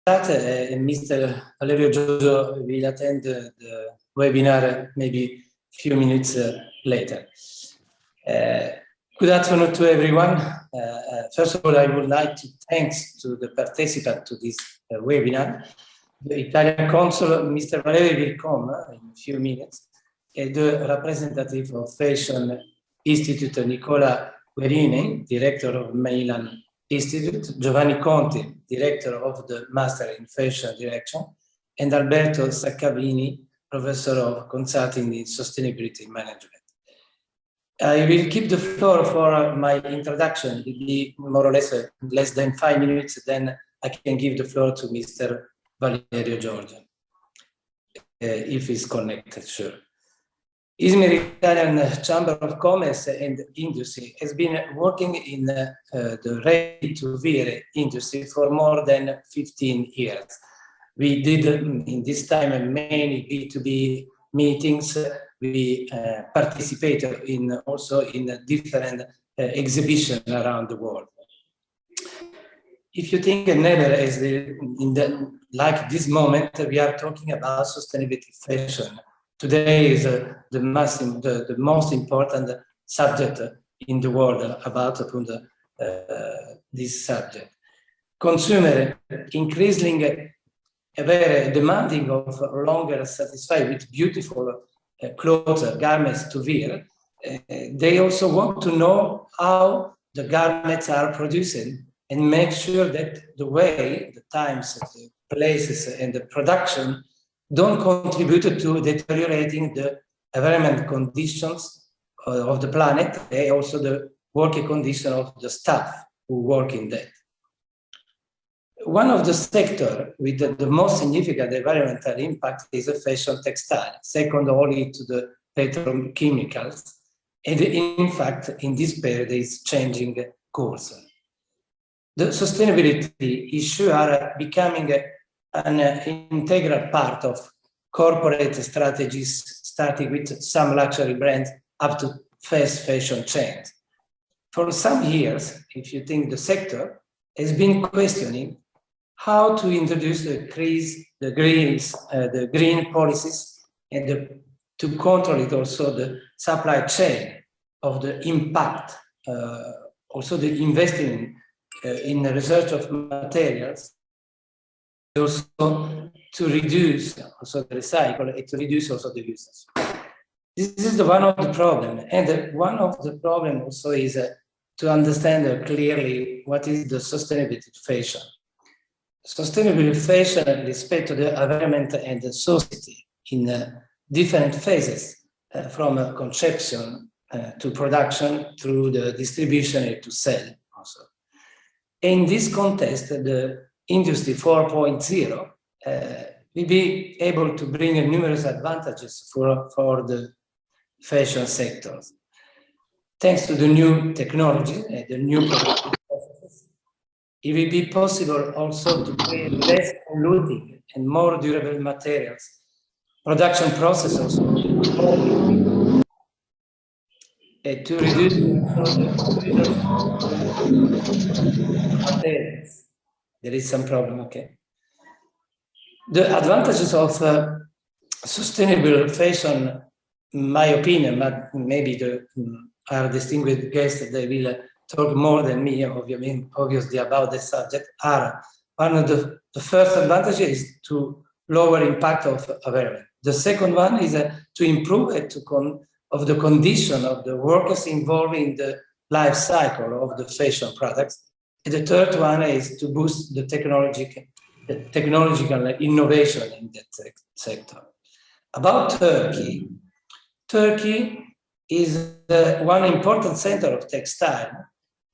start, Mr. Valerio Giorgio will attend the webinar maybe a few minutes later. Good afternoon to everyone. First of all, I would like to thank to the participants to this webinar. The Italian Consul, Mr. Valerio, will come in a few minutes. The representative of Fashion Institute, Nicola Guerini, director of Milano Institute, Giovanni Conti, director of the Master in Fashion Direction, and Alberto Saccavini, professor of consulting in sustainability management. I will keep the floor for my introduction. It will be more or less than 5 minutes, then I can give the floor to Mr. Valerio Giorgio, if he's connected, sure. Izmir Italian Chamber of Commerce and Industry has been working in the ready-to-wear industry for more than 15 years. We did in this time many B2B meetings. We participated also in different exhibitions around the world. If you think never as like this moment, we are talking about sustainability fashion. Today is the most important subject in the world about this subject. Consumers increasingly very demanding of longer satisfied with beautiful clothes, garments to wear. They also want to know how the garments are produced and make sure that the way, the times, the places, and the production don't contribute to deteriorating the environment conditions of the planet and also the working condition of the staff who work in that. One of the sectors with the most significant environmental impact is the fashion textile, second only to the petrochemicals, and in fact, in this period is changing course. The sustainability issues are becoming an integral part of corporate strategies, starting with some luxury brands up to fast fashion chains. For some years, if you think the sector has been questioning how to introduce the green policies and to control it also the supply chain of the impact, also the investing in the research of materials, also to reduce also the recycle and to reduce also the usage. This is one of the problems, and one of the problems also is to understand clearly what is the sustainability fashion. Sustainable fashion respect to the environment and the society in different phases, from conception to production, through the distribution and to sell also. In this context, the Industry 4.0 will be able to bring numerous advantages for the fashion sectors. Thanks to the new technology and the new processes, it will be possible also to create less polluting and more durable materials, production processes, to reduce materials. There is some problem, okay. The advantages of sustainable fashion, in my opinion, but maybe our distinguished guests, they will talk more than me, obviously, about the subject, are one of the first advantages is to lower impact of environment. The second one is to improve of the condition of the workers involved in the life cycle of the fashion products. And the third one is to boost the technological innovation in that sector. About Turkey, Turkey is one important center of textile.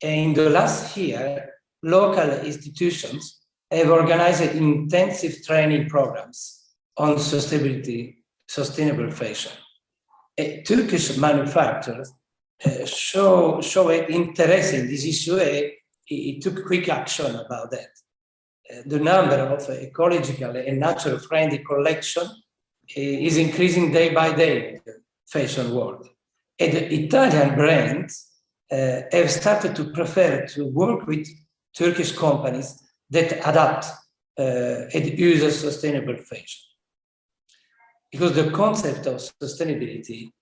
And in the last year, local institutions have organized intensive training programs on sustainable fashion. Turkish manufacturers show interest in this issue. It took quick action about that. The number of ecological and natural-friendly collection is increasing day by day in the fashion world. And the Italian brands have started to prefer to work with Turkish companies that adapt and use sustainable fashion. Because the concept of sustainability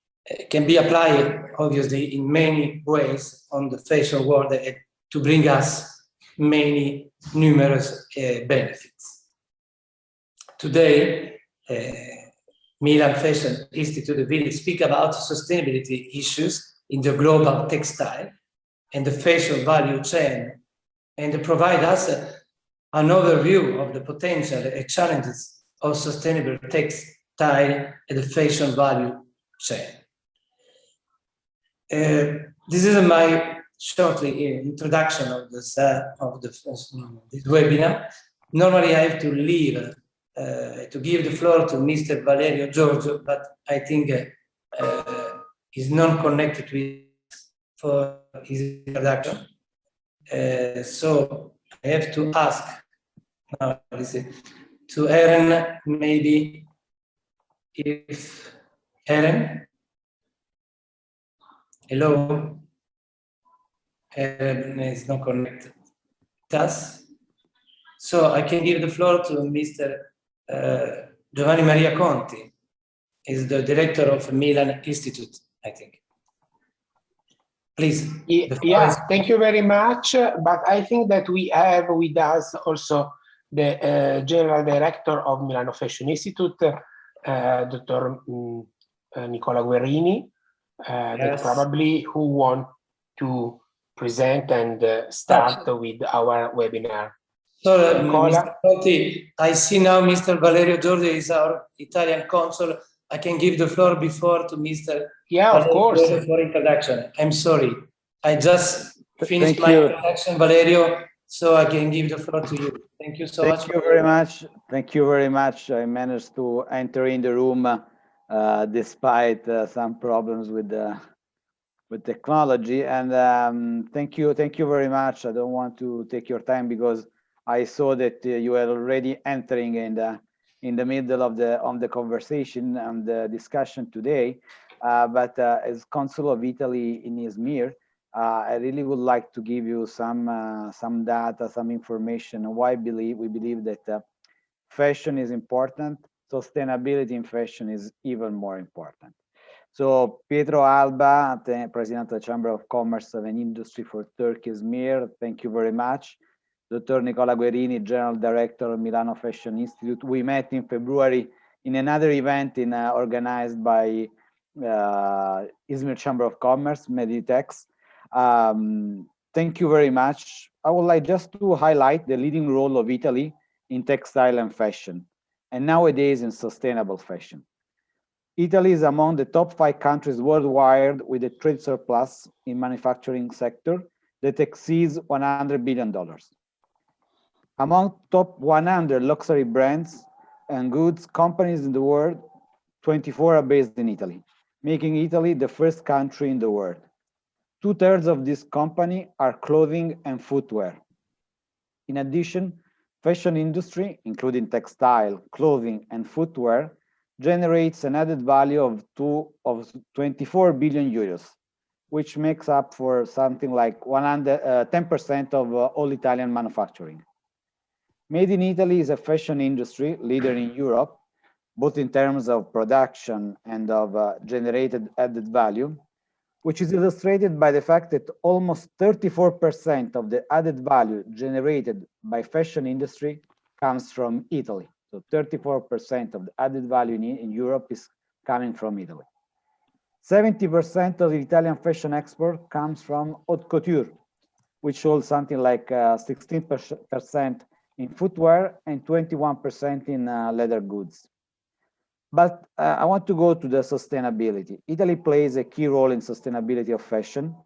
can be applied, obviously, in many ways on the fashion world to bring us many numerous benefits. Today, Milan Fashion Institute will speak about sustainability issues in the global textile and the fashion value chain, and provide us an overview of the potential and challenges of sustainable textile and the fashion value chain. This is my shortly introduction of this webinar. Normally I have to leave to give the floor to Mr. Valerio Giorgio, but I think he's not connected with for his introduction. So I have to ask now, to Aaron, maybe if Aaron, hello, Aaron is not connected to us. So I can give the floor to Mr. Giovanni Maria Conti, is the director of Milan Institute, I think. Please. Yeah, thank you very much. But I think that we have with us also the General Director of Milano Fashion Institute, Dr. Nicola Guerrini, that probably who want to present and start with our webinar. So, Mr. Conti, I see now Mr. Valerio Giorgio is our Italian consul. I can give the floor before to Mr. Yeah, of course. For introduction. I'm sorry. I just finished my introduction, Valerio, so I can give the floor to you. Thank you so much. Thank you very much. Thank you very much. I managed to enter in the room despite some problems with technology. And thank you very much. I don't want to take your time because I saw that you were already entering in the middle of the conversation and the discussion today. But as Consul of Italy in Izmir, I really would like to give you some data, some information on why we believe that fashion is important. Sustainability in fashion is even more important. So Pietro Alba, the President of the Chamber of Commerce and Industry for Turkey, Izmir, thank you very much. Dr. Nicola Guerrini, General Director of Milano Fashion Institute. We met in February in another event organized by Izmir Chamber of Commerce, Meditex. Thank you very much. I would like just to highlight the leading role of Italy in textile and fashion, and nowadays in sustainable fashion. Italy is among the top 5 countries worldwide with a trade surplus in manufacturing sector that exceeds $100 billion. Among top 100 luxury brands and goods companies in the world, 24 are based in Italy, making Italy the first country in the world. 2/3 of this company are clothing and footwear. In addition, fashion industry, including textile, clothing, and footwear, generates an added value of 24 billion euros, which makes up for something like 10% of all Italian manufacturing. Made in Italy is a fashion industry leader in Europe, both in terms of production and of generated added value, which is illustrated by the fact that almost 34% of the added value generated by fashion industry comes from Italy. So 34% of the added value in Europe is coming from Italy. 70% of the Italian fashion export comes from haute couture, which holds something like 16% in footwear and 21% in leather goods. But I want to go to the sustainability. Italy plays a key role in sustainability of fashion,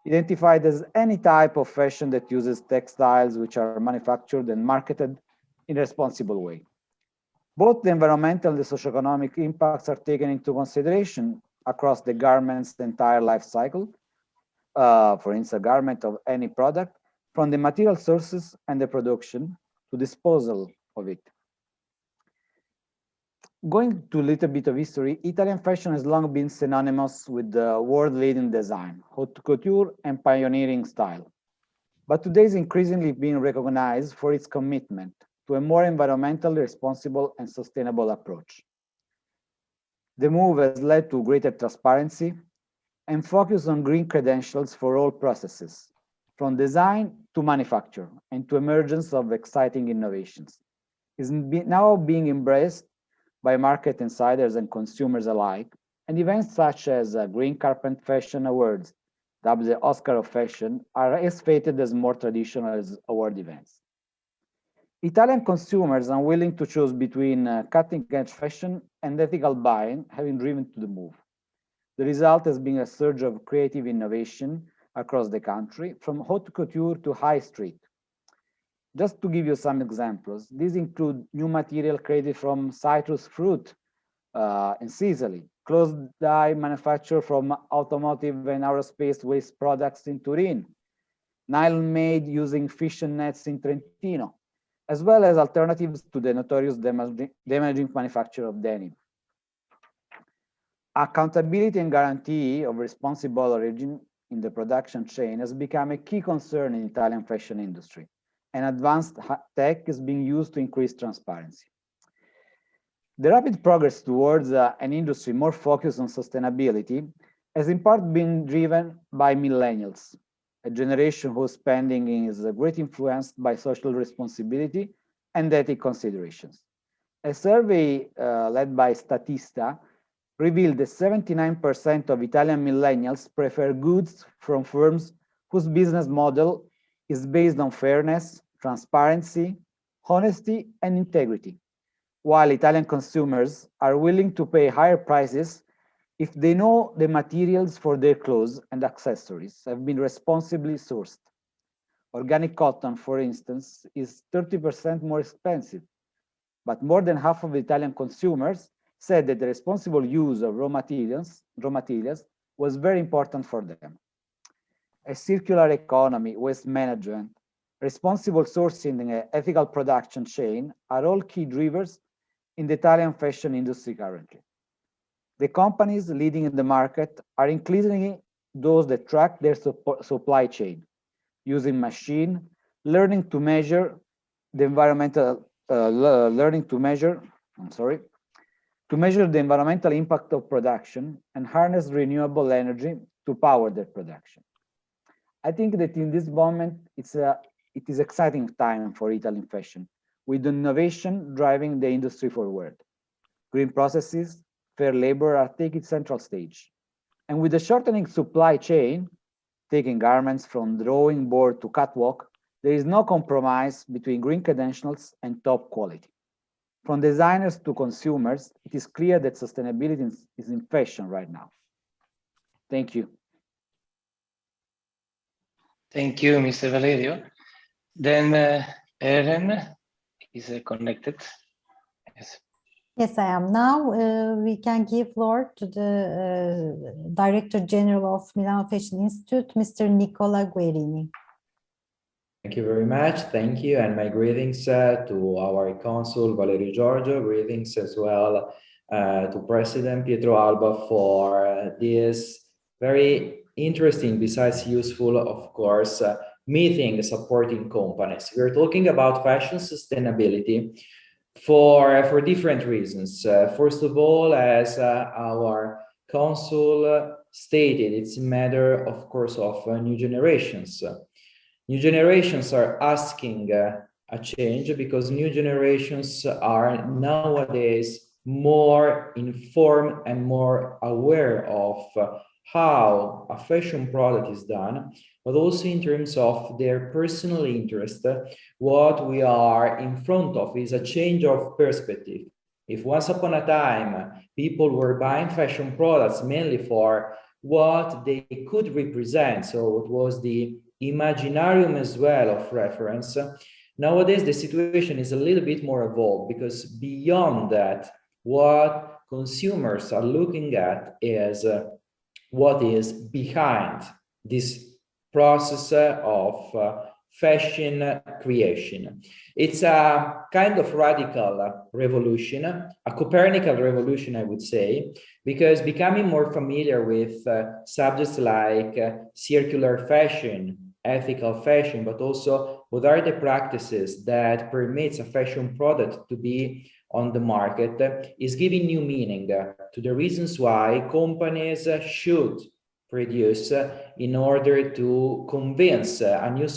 identified as any type of fashion that uses textiles which are manufactured and marketed in a responsible way. Both the environmental and the socioeconomic impacts are taken into consideration across the garment's entire life cycle. For instance, a garment of any product, from the material sources and the production to disposal of it. Going to a little bit of history, Italian fashion has long been synonymous with the world-leading design, haute couture, and pioneering style. But today is increasingly being recognized for its commitment to a more environmentally responsible and sustainable approach. The move has led to greater transparency and focus on green credentials for all processes, from design to manufacture, and to emergence of exciting innovations. Is now being embraced by market insiders and consumers alike, and events such as Green Carpet Fashion Awards, dubbed the Oscar of Fashion, are as fated as more traditional as award events. Italian consumers are willing to choose between cutting-edge fashion and ethical buying, having driven to the move. The result has been a surge of creative innovation across the country, from haute couture to high street. Just to give you some examples, these include new material created from citrus fruit in Sicily, clothes dye manufactured from automotive and aerospace waste products in Turin, nylon made using fishing nets in Trentino, as well as alternatives to the notorious damaging manufacture of denim. Accountability and guarantee of responsible origin in the production chain has become a key concern in the Italian fashion industry, and advanced tech is being used to increase transparency. The rapid progress towards an industry more focused on sustainability has in part been driven by millennials, a generation whose spending is greatly influenced by social responsibility and ethical considerations. A survey led by Statista revealed that 79% of Italian millennials prefer goods from firms whose business model is based on fairness, transparency, honesty, and integrity, while Italian consumers are willing to pay higher prices if they know the materials for their clothes and accessories have been responsibly sourced. Organic cotton, for instance, is 30% more expensive, but more than half of Italian consumers said that the responsible use of raw materials was very important for them. A circular economy, waste management, responsible sourcing, and ethical production chain are all key drivers in the Italian fashion industry currently. The companies leading in the market are increasingly those that track their supply chain, using machine learning to measure the environmental the environmental impact of production and harness renewable energy to power their production. I think that in this moment, it is exciting time for Italian fashion, with innovation driving the industry forward. Green processes, fair labor are taking central stage. And with the shortening supply chain, taking garments from drawing board to catwalk, there is no compromise between green credentials and top quality. From designers to consumers, it is clear that sustainability is in fashion right now. Thank you. Thank you, Mr. Valerio. Then Erin is connected. Yes. Yes, I am. Now we can give floor to the Director General of Milano Fashion Institute, Mr. Nicola Guerini. Thank you very much. Thank you. And my greetings to our consul, Valerio Giorgio. Greetings as well to President Pietro Alba for this very interesting, besides useful, of course, meeting supporting companies. We're talking about fashion sustainability for different reasons. First of all, as our consul stated, it's a matter, of course, of new generations. New generations are asking a change because new generations are nowadays more informed and more aware of how a fashion product is done, but also in terms of their personal interest. What we are in front of is a change of perspective. If once upon a time people were buying fashion products mainly for what they could represent, so it was the imaginarium as well of reference, nowadays the situation is a little bit more evolved, because beyond that, what consumers are looking at is what is behind this process of fashion creation. It's a kind of radical revolution, a Copernican revolution, I would say, because becoming more familiar with subjects like circular fashion, ethical fashion, but also what are the practices that permits a fashion product to be on the market, is giving new meaning to the reasons why companies should produce in order to convince a new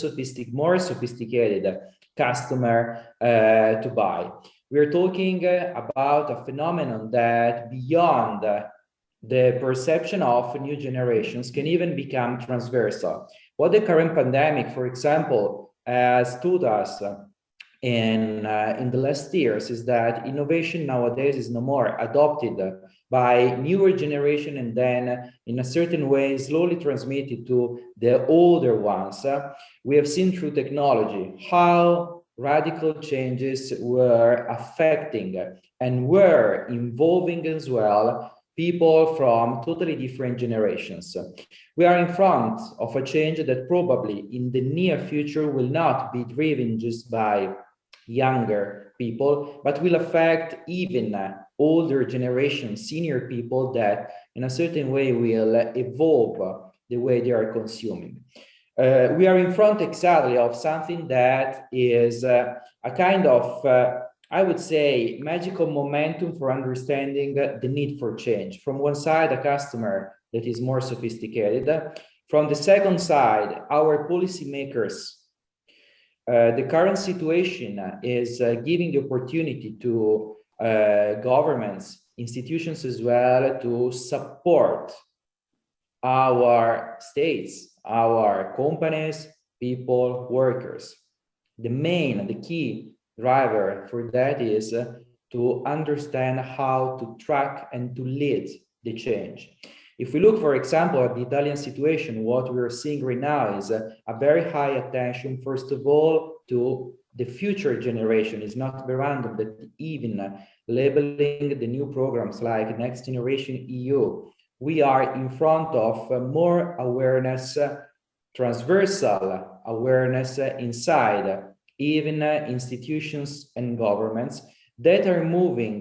more sophisticated customer to buy. We're talking about a phenomenon that beyond the perception of new generations can even become transversal. What the current pandemic, for example, has taught us in the last years is that innovation nowadays is no more adopted by newer generation and then in a certain way slowly transmitted to the older ones. We have seen through technology how radical changes were affecting and were involving as well people from totally different generations. We are in front of a change that probably in the near future will not be driven just by younger people, but will affect even older generations, senior people that in a certain way will evolve the way they are consuming. We are in front exactly of something that is a kind of I would say magical momentum for understanding the need for change. From one side, a customer that is more sophisticated. From the second side, our policymakers. The current situation is giving the opportunity to governments, institutions as well, to support our states, our companies, people, workers. The key driver for that is to understand how to track and to lead the change. If we look, for example, at the Italian situation, what we're seeing right now is a very high attention, first of all, to the future generation. It's not random that even labeling the new programs like Next Generation EU, we are in front of more awareness, transversal awareness inside even institutions and governments that are moving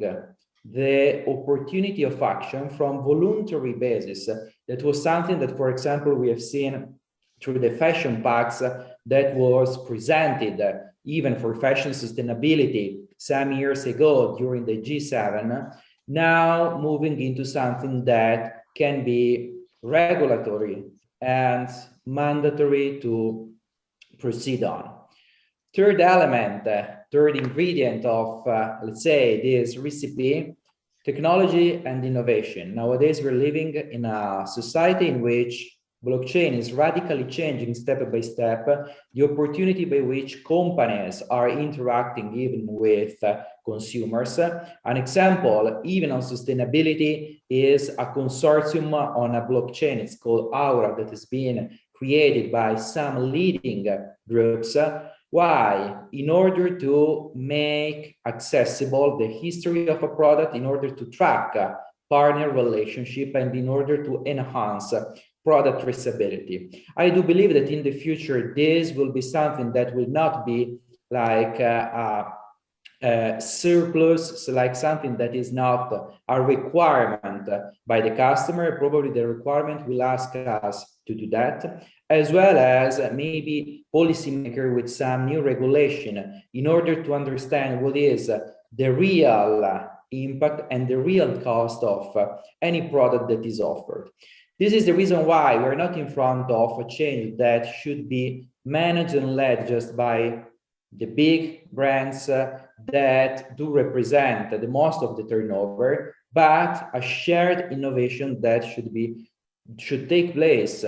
the opportunity of action from voluntary basis. That was something that, for example, we have seen through the fashion pacts that was presented even for fashion sustainability some years ago during the G7, now moving into something that can be regulatory and mandatory to proceed on. Third element, third ingredient of, let's say, this recipe, technology and innovation. Nowadays, we're living in a society in which blockchain is radically changing step by step the opportunity by which companies are interacting even with consumers. An example, even on sustainability, is a consortium on a blockchain. It's called Aura, that has been created by some leading groups. Why? In order to make accessible the history of a product, in order to track partner relationship, and in order to enhance product traceability. I do believe that in the future, this will be something that will not be like a surplus, so like something that is not a requirement by the customer. Probably the requirement will ask us to do that, as well as maybe policymaker with some new regulation in order to understand what is the real impact and the real cost of any product that is offered. This is the reason why we're not in front of a change that should be managed and led just by the big brands that do represent the most of the turnover, but a shared innovation that should take place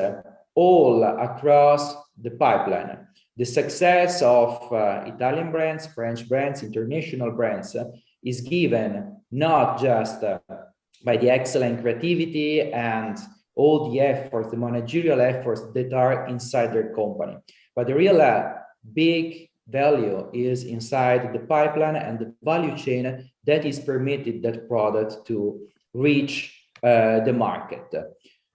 all across the pipeline. The success of Italian brands, French brands, international brands is given not just by the excellent creativity and all the efforts, the managerial efforts that are inside their company, but the real big value is inside the pipeline and the value chain that is permitted that product to reach the market.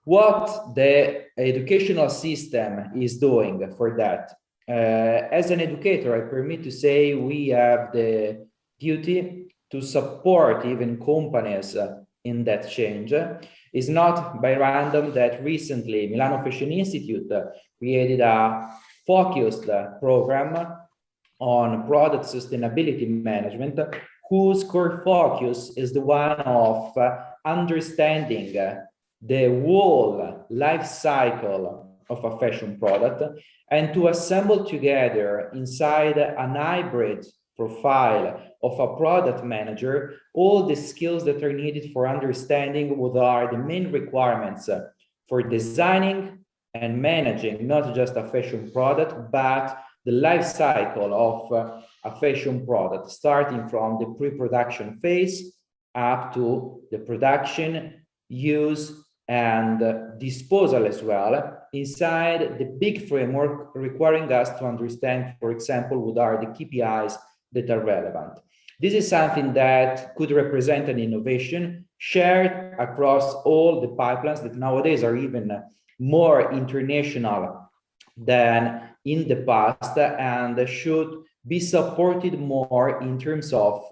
What the educational system is doing for that. As an educator, I permit to say we have the duty to support even companies in that change. It's not by random that recently Milano Fashion Institute created a focused program on product sustainability management, whose core focus is the one of understanding the whole life cycle of a fashion product, and to assemble together inside an hybrid profile of a product manager all the skills that are needed for understanding what are the main requirements for designing and managing not just a fashion product, but the life cycle of a fashion product, starting from the pre-production phase up to the production, use, and disposal as well, inside the big framework requiring us to understand, for example, what are the KPIs that are relevant. This is something that could represent an innovation shared across all the pipelines that nowadays are even more international than in the past, and should be supported more in terms of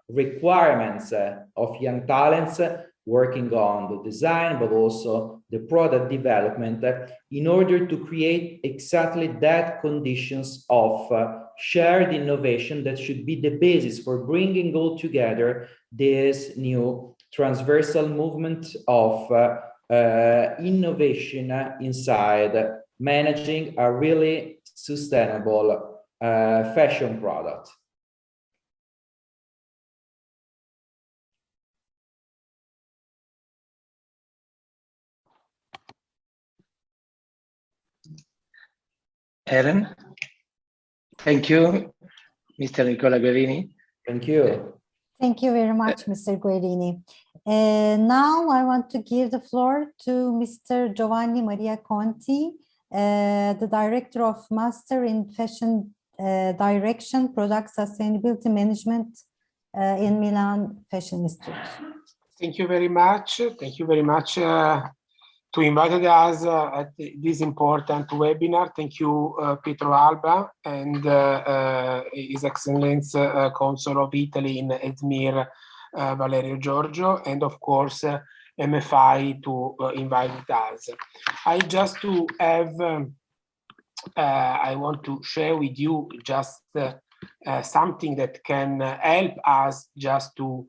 requirements of young talents working on the design, but also the product development, in order to create exactly that conditions of shared innovation that should be the basis for bringing all together this new transversal movement of innovation inside managing a really sustainable fashion product. Aaron, thank you, Mr. Nicola Guerini. Thank you. Thank you very much, Mr. Guerini. Now I want to give the floor to Mr. Giovanni Maria Conti, the Director of Master in Fashion Direction, Product Sustainability Management in Milan Fashion Institute. Thank you very much. Thank you very much to invite us at this important webinar. Thank you, Pietro Alba, and His Excellency Consul of Italy in Izmir, Valerio Giorgio, and of course, MFI to invite us. I want to share with you just something that can help us just to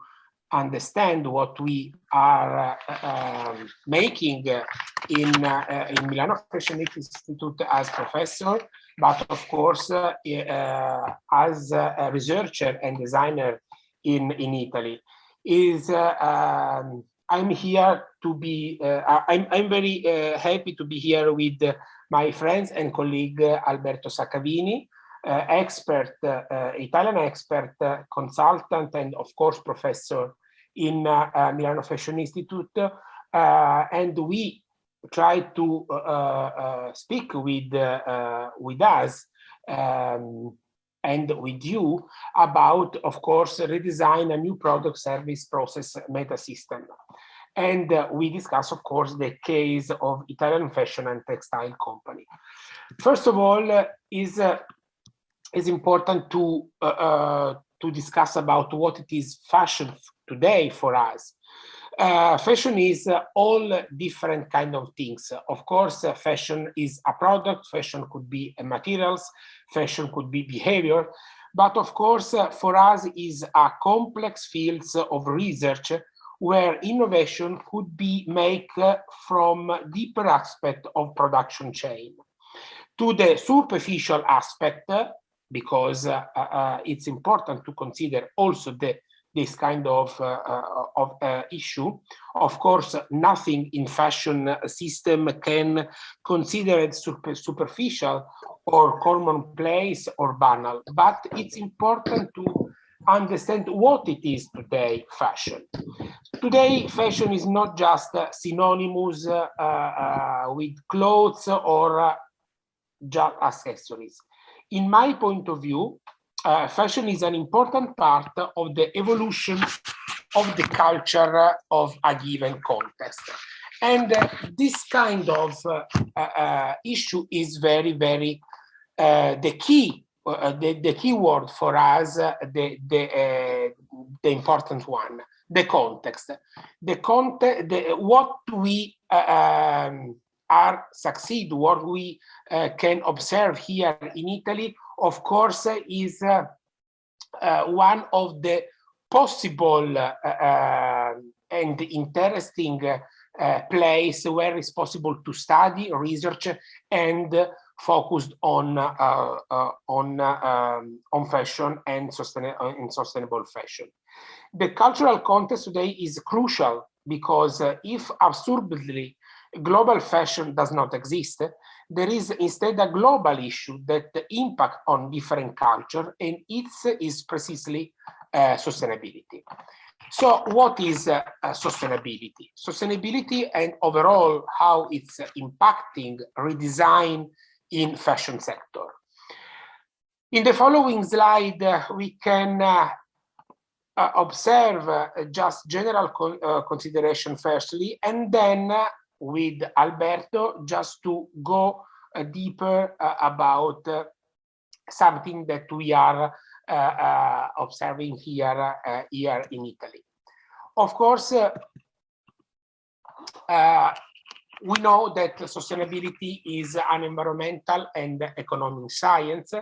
understand what we are making in Milano Fashion Institute as professor, but of course as a researcher and designer in Italy. I'm here to be. I'm very happy to be here with my friends and colleague Alberto Saccavini, expert, Italian expert, consultant, and of course professor in Milano Fashion Institute, and we try to speak with us and with you about, of course, redesign a new product service process meta system. And we discuss, of course, the case of Italian fashion and textile company. First of all, is important to discuss about what it is fashion today for us. Fashion is all different kind of things. Of course, fashion is a product, fashion could be materials, fashion could be behavior, but of course, for us is a complex fields of research where innovation could be made from deeper aspect of production chain to the superficial aspect, because it's important to consider also this kind of issue. Of course, nothing in fashion system can consider it superficial or commonplace or banal, but it's important to understand what it is today fashion. Today, fashion is not just synonymous with clothes or just accessories. In my point of view, fashion is an important part of the evolution of the culture of a given context. And this kind of issue is very, very the key word for us, the important one, the context. What we are succeed, what we can observe here in Italy, of course, is one of the possible and interesting place where it's possible to study, research, and focused on fashion and sustainable fashion. The cultural context today is crucial because if absurdly global fashion does not exist, there is instead a global issue that impact on different culture, and it is precisely sustainability. So what is sustainability? Sustainability and overall how it's impacting redesign in fashion sector. In the following slide, we can observe just general consideration firstly, and then with Alberto just to go deeper about something that we are observing here in Italy. Of course, we know that sustainability is an environmental and economic science.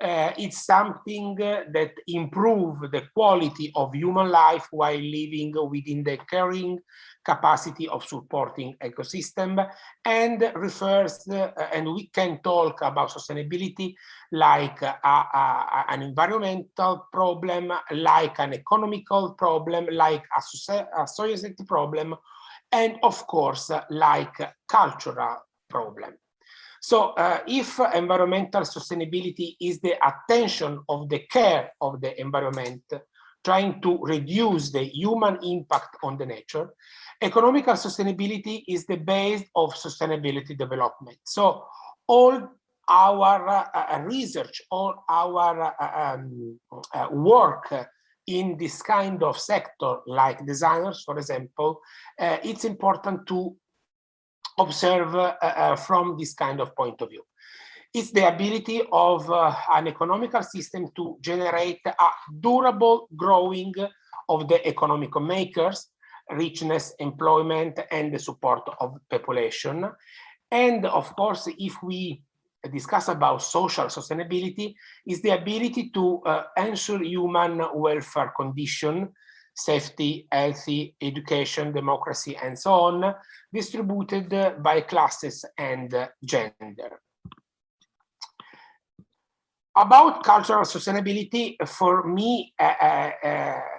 It's something that improves the quality of human life while living within the caring capacity of supporting ecosystem, and refers, and we can talk about sustainability like an environmental problem, like an economical problem, like a society problem, and of course, like cultural problem. So if environmental sustainability is the attention of the care of the environment, trying to reduce the human impact on the nature, economical sustainability is the base of sustainability development. So all our research, all our work in this kind of sector, like designers, for example, it's important to observe from this kind of point of view. It's the ability of an economical system to generate a durable growing of the economic makers, richness, employment, and the support of population. And of course, if we discuss about social sustainability, is the ability to ensure human welfare condition, safety, healthy, education, democracy, and so on, distributed by classes and gender. About cultural sustainability, for me,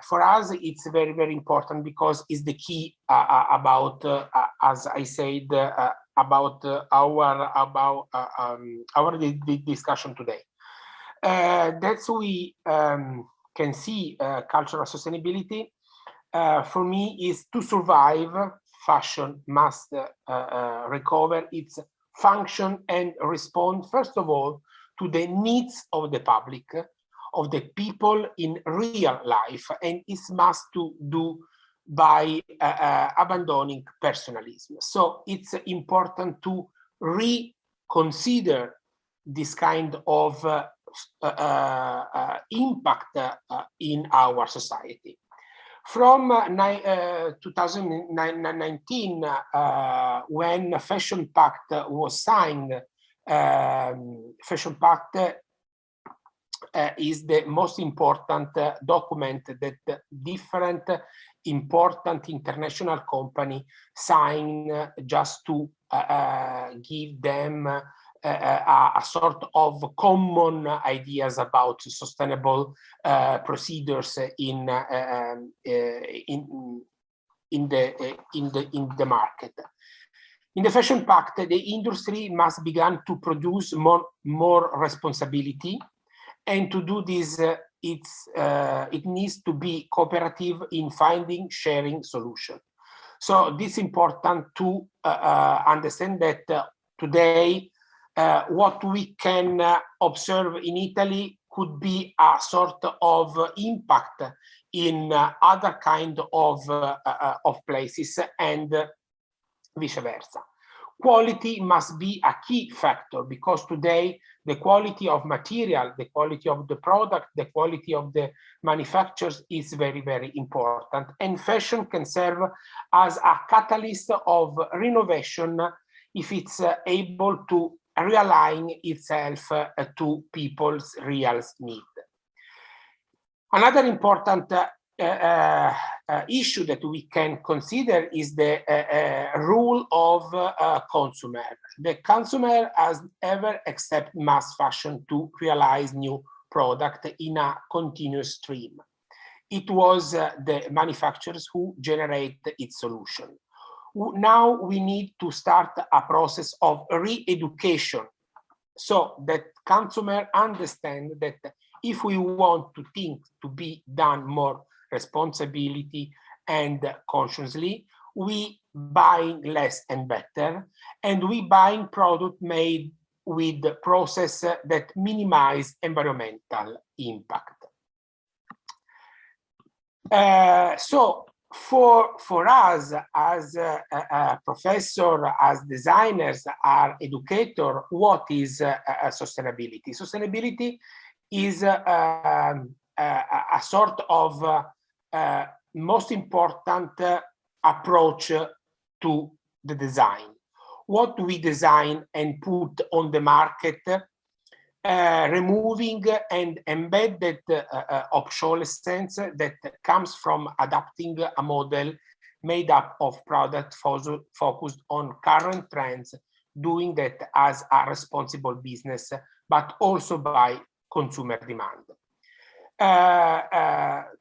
for us, it's very, very important because it's the key about, as I said, about our discussion today. That's we can see cultural sustainability. For me, is to survive, fashion must recover its function and respond, first of all, to the needs of the public, of the people in real life, and it must to do by abandoning personalism. So it's important to reconsider this kind of impact in our society. From 2019, when Fashion Pact was signed, Fashion Pact is the most important document that different important international company sign just to give them a sort of common ideas about sustainable procedures in the market. In the Fashion Pact, the industry must begin to produce more responsibility, and to do this, it needs to be cooperative in finding, sharing solution. So this is important to understand that today, what we can observe in Italy could be a sort of impact in other kind of places, and vice versa. Quality must be a key factor, because today the quality of material, the quality of the product, the quality of the manufacturers is very, very important. And fashion can serve as a catalyst of renovation if it's able to realign itself to people's real need. Another important issue that we can consider is the rule of consumer. The consumer has ever accepted mass fashion to realize new product in a continuous stream. It was the manufacturers who generate its solution. Now we need to start a process of re-education so that consumers understand that if we want to think to be done more responsibility and consciously, we buying less and better, and we buying product made with the process that minimize environmental impact. So for us as a professor, as designers, as educator, what is sustainability? Sustainability is a sort of most important approach to the design. What we design and put on the market, removing and embedded obsolescence that comes from adapting a model made up of products focused on current trends, doing that as a responsible business, but also by consumer demand.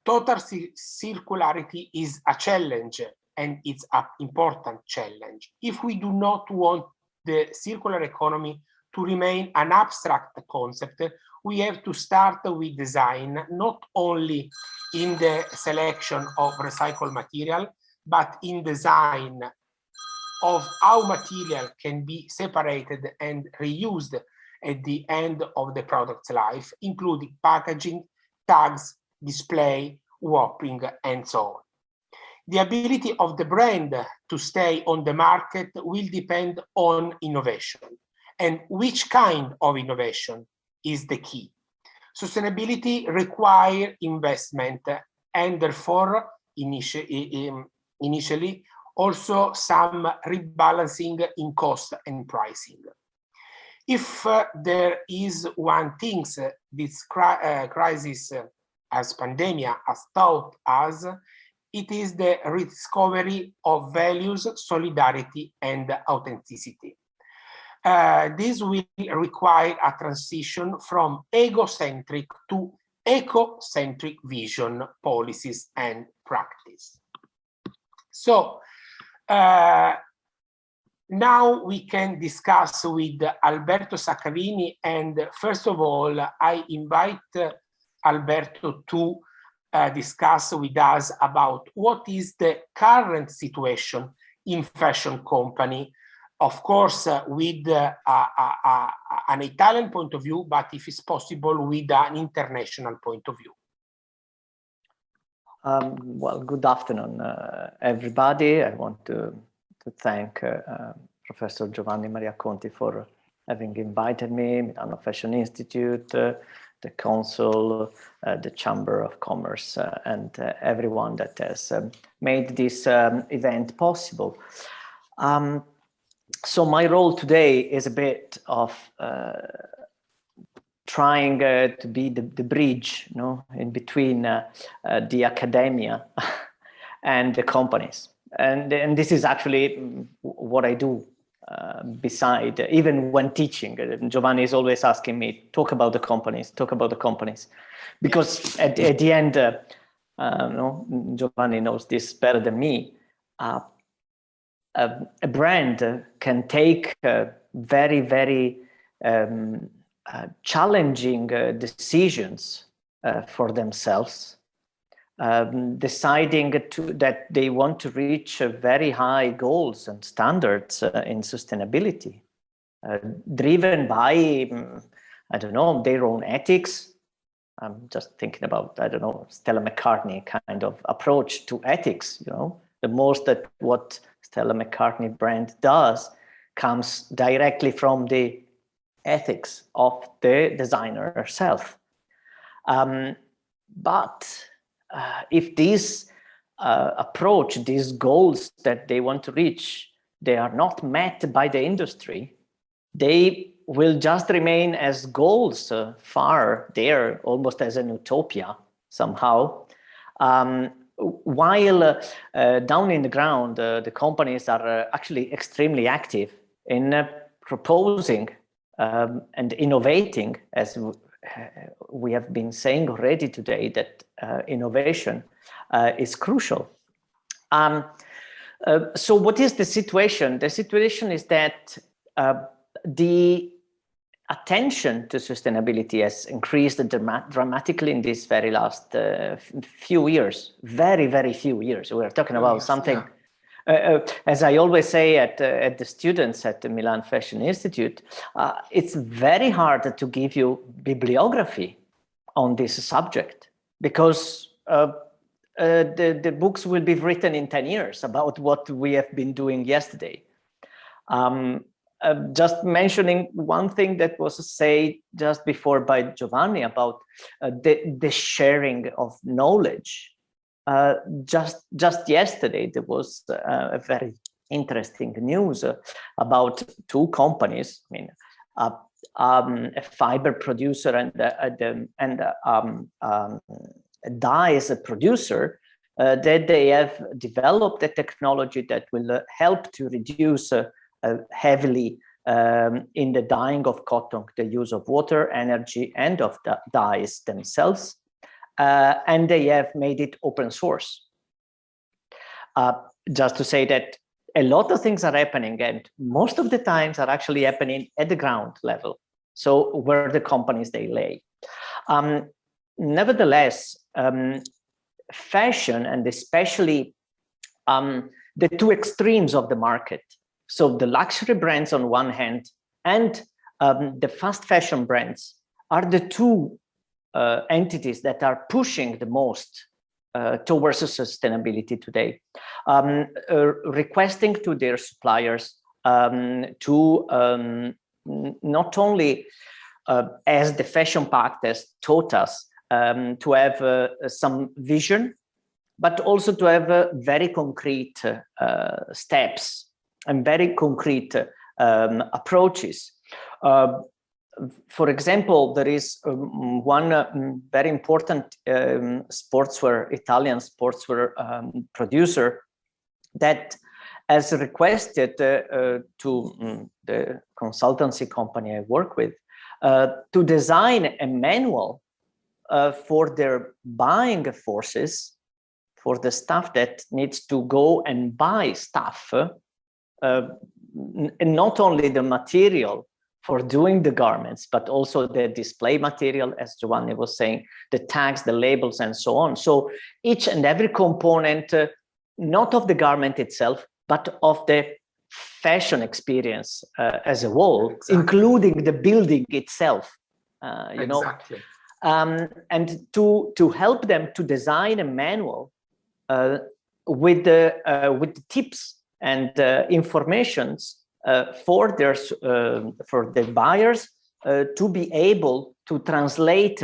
Total circularity is a challenge, and it's an important challenge. If we do not want the circular economy to remain an abstract concept, we have to start with design, not only in the selection of recycled material, but in design of how material can be separated and reused at the end of the product's life, including packaging, tags, display, wrapping, and so on. The ability of the brand to stay on the market will depend on innovation, and which kind of innovation is the key. Sustainability requires investment, and therefore initially also some rebalancing in cost and pricing. If there is one thing this crisis as pandemic has taught us, it is the rediscovery of values, solidarity, and authenticity. This will require a transition from egocentric to eco-centric vision, policies, and practice. So now we can discuss with Alberto Saccavini, and first of all, I invite Alberto to discuss with us about what is the current situation in fashion company, of course, with an Italian point of view, but if it's possible, with an international point of view. Well, good afternoon, everybody. I want to thank Professor Giovanni Maria Conti for having invited me, Milano Fashion Institute, the Council, the Chamber of Commerce, and everyone that has made this event possible. So my role today is a bit of trying to be the bridge, you know, in between the academia and the companies. And this is actually what I do beside, even when teaching. Giovanni is always asking me, talk about the companies, because at the end, no, Giovanni knows this better than me. A brand can take very, very challenging decisions for themselves, deciding that they want to reach very high goals and standards in sustainability, driven by, I don't know, their own ethics. I'm just thinking about, I don't know, Stella McCartney kind of approach to ethics, you know, the most that what Stella McCartney brand does comes directly from the ethics of the designer herself. But if this approach, these goals that they want to reach they are not met by the industry, they will just remain as goals far there, almost as an utopia somehow. While down in the ground, the companies are actually extremely active in proposing and innovating, as we have been saying already today, that innovation is crucial. So what is the situation? The situation is that the attention to sustainability has increased dramatically in this very last few years, very few years. We're talking about something, as I always say at the students at the Milano Fashion Institute, it's very hard to give you bibliography on this subject, because the books will be written in 10 years about what we have been doing yesterday. Just mentioning one thing that was said just before by Giovanni about the sharing of knowledge. Just yesterday, there was a very interesting news about two companies. I mean, a fiber producer and a dyes producer, that they have developed a technology that will help to reduce heavily in the dyeing of cotton, the use of water, energy, and of the dyes themselves. And they have made it open source. Just to say that a lot of things are happening, and most of the times are actually happening at the ground level. So where the companies they lay. Nevertheless, fashion, and especially the two extremes of the market, so the luxury brands on one hand and the fast fashion brands, are the two entities that are pushing the most towards sustainability today, requesting to their suppliers to not only, as the Fashion Pact has taught us, to have some vision, but also to have very concrete steps and very concrete approaches. For example, there is one very important sportswear, Italian sportswear producer that has requested to the consultancy company I work with to design a manual for their buying forces, for the staff that needs to go and buy stuff, and not only the material for doing the garments, but also the display material, as Giovanni was saying, the tags, the labels, and so on. So each and every component, not of the garment itself, but of the fashion experience as a whole, including the building itself, you know. And to help them to design a manual with the tips and informations for the buyers to be able to translate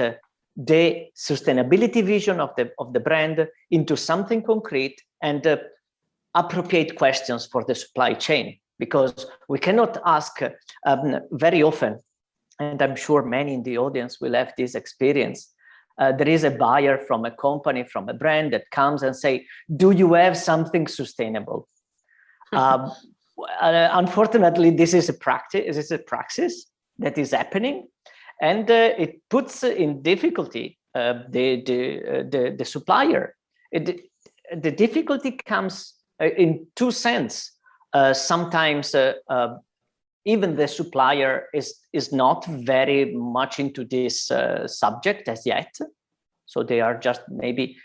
the sustainability vision of the brand into something concrete and appropriate questions for the supply chain, because we cannot ask very often, and I'm sure many in the audience will have this experience. There is a buyer from a company, from a brand that comes and say, do you have something sustainable? Unfortunately, this is a praxis that is happening, and it puts in difficulty the supplier. The difficulty comes in two senses. Sometimes even the supplier is not very much into this subject as yet. So they are just maybe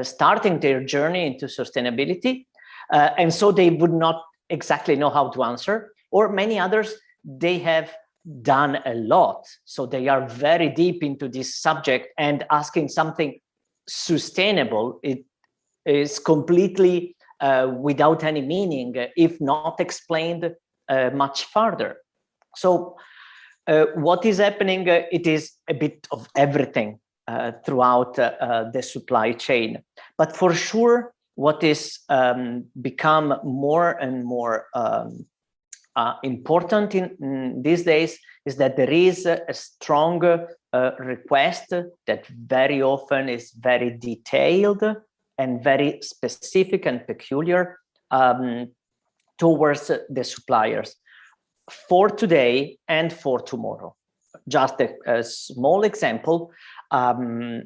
starting their journey into sustainability. And so they would not exactly know how to answer. Or many others, they have done a lot. So they are very deep into this subject, and asking something sustainable, it is completely without any meaning, if not explained much further. So what is happening? It is a bit of everything throughout the supply chain. But for sure, what is become more and more important in these days is that there is a strong request that very often is very detailed and very specific and peculiar towards the suppliers for today and for tomorrow. Just a small example, a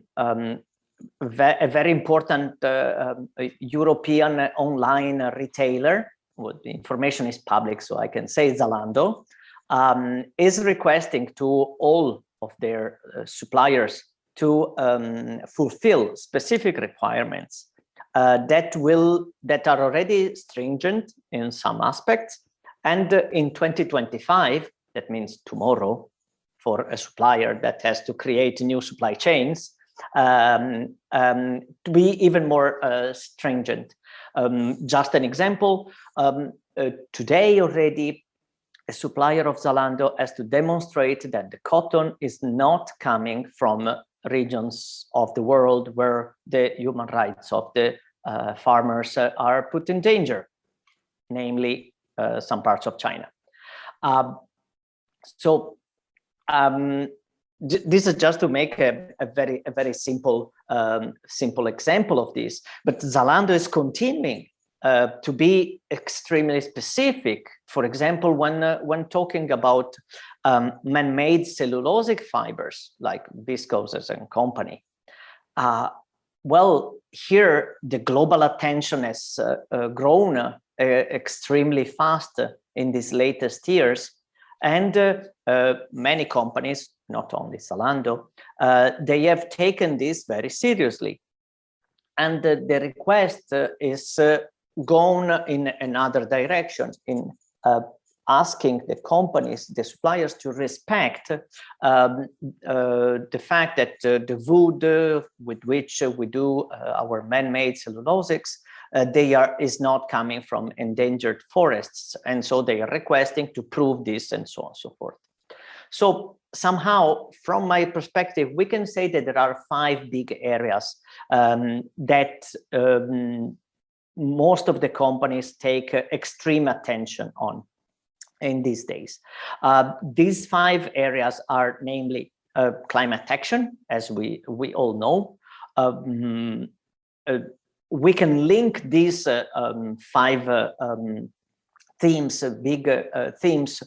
very important European online retailer, well, the information is public, so I can say Zalando, is requesting to all of their suppliers to fulfill specific requirements that are already stringent in some aspects, and in 2025, that means tomorrow, for a supplier that has to create new supply chains, to be even more stringent. Just an example, today already, a supplier of Zalando has to demonstrate that the cotton is not coming from regions of the world where the human rights of the farmers are put in danger, namely some parts of China. This is just to make a very simple example of this, but Zalando is continuing to be extremely specific. For example, when talking about man-made cellulosic fibers like viscoses and company, well, here the global attention has grown extremely fast in these latest years, and many companies, not only Zalando, they have taken this very seriously, and the request is gone in another direction, in asking the companies, the suppliers, to respect the fact that the wood with which we do our man-made cellulosics, is not coming from endangered forests, and so they are requesting to prove this, and so on and so forth. So somehow, from my perspective, we can say that there are 5 big areas that most of the companies take extreme attention on in these days. These 5 areas are namely climate action, as we all know. We can link these 5 themes, big themes,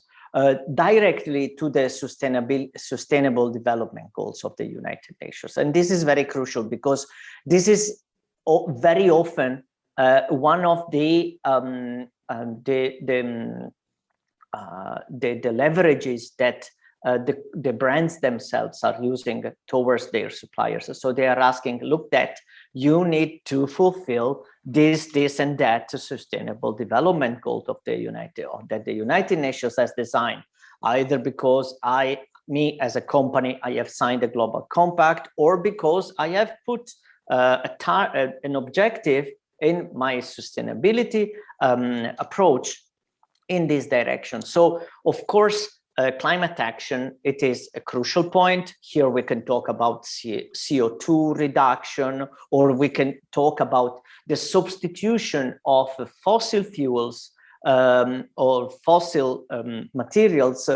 directly to the sustainable development goals of the United Nations. And this is very crucial because this is very often one of the leverages that the brands themselves are using towards their suppliers. So they are asking, look, that you need to fulfill this, and that sustainable development goal of the United Nations has designed, either because me as a company, I have signed a global compact, or because I have put an objective in my sustainability approach in this direction. So, of course, climate action, it is a crucial point. Here we can talk about CO2 reduction, or we can talk about the substitution of fossil fuels or fossil materials,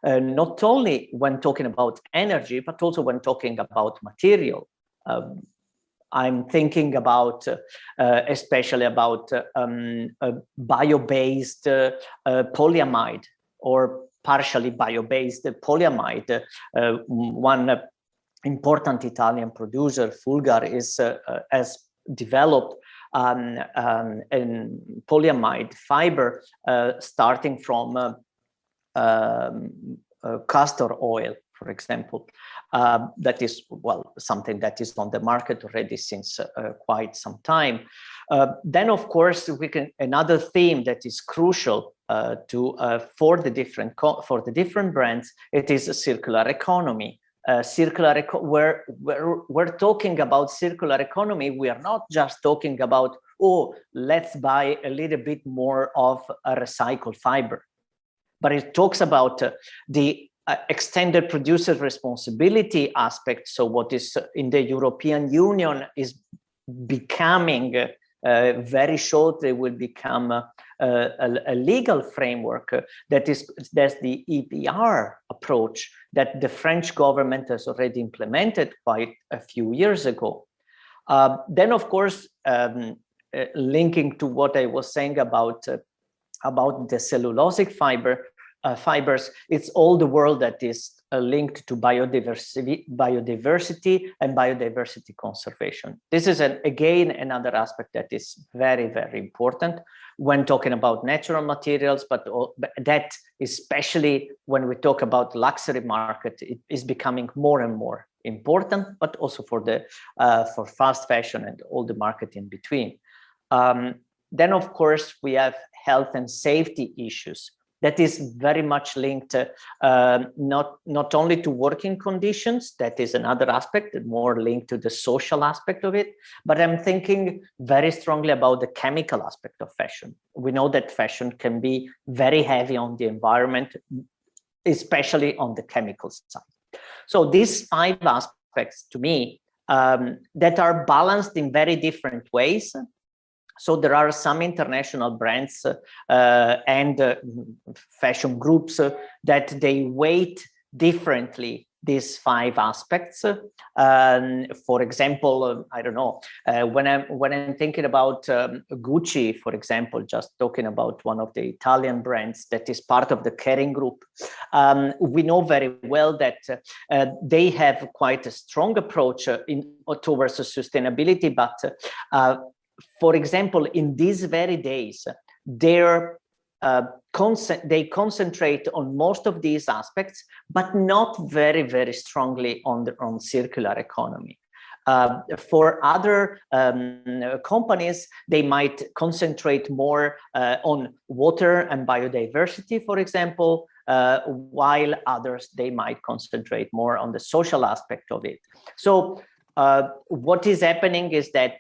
not only when talking about energy, but also when talking about material. I'm thinking about, especially about bio-based polyamide, or partially bio-based polyamide. One important Italian producer, Fulgar, has developed a polyamide fiber starting from castor oil, for example. That is, well, something that is on the market already since quite some time. Then, of course, another theme that is crucial for the different brands, it is a circular economy. Where we're talking about circular economy, we are not just talking about, oh, let's buy a little bit more of a recycled fiber, but it talks about the extended producer responsibility aspect. So what is in the European Union is becoming very shortly will become a legal framework that's the EPR approach that the French government has already implemented quite a few years ago. Then, of course, linking to what I was saying about the cellulosic fibers, it's all the world that is linked to biodiversity and biodiversity conservation. This is again another aspect that is very, very important when talking about natural materials, but that especially when we talk about luxury market, it is becoming more and more important, but also for fast fashion and all the market in between. Then, of course, we have health and safety issues. That is very much linked not only to working conditions, that is another aspect, more linked to the social aspect of it, but I'm thinking very strongly about the chemical aspect of fashion. We know that fashion can be very heavy on the environment, especially on the chemical side. So these 5 aspects to me that are balanced in very different ways. So there are some international brands and fashion groups that they weight differently these 5 aspects. For example, I don't know, when I'm thinking about Gucci, for example, just talking about one of the Italian brands that is part of the Kering group, we know very well that they have quite a strong approach towards sustainability, but for example, in these very days, they concentrate on most of these aspects, but not very, very strongly on circular economy. For other companies, they might concentrate more on water and biodiversity, for example, while others, they might concentrate more on the social aspect of it. So what is happening is that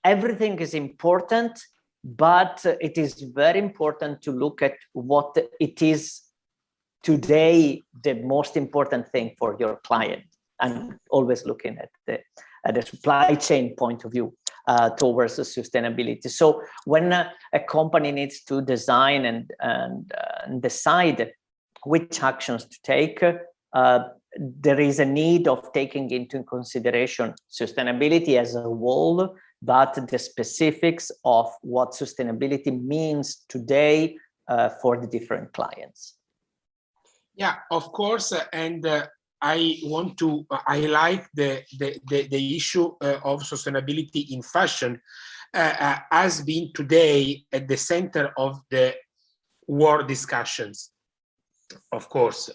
everything is important, but it is very important to look at what it is today the most important thing for your client, and always looking at the supply chain point of view towards the sustainability. So when a company needs to design and decide which actions to take, there is a need of taking into consideration sustainability as a whole, but the specifics of what sustainability means today for the different clients. Yeah, of course, and I want to highlight the issue of sustainability in fashion has been today at the center of the world discussions, of course.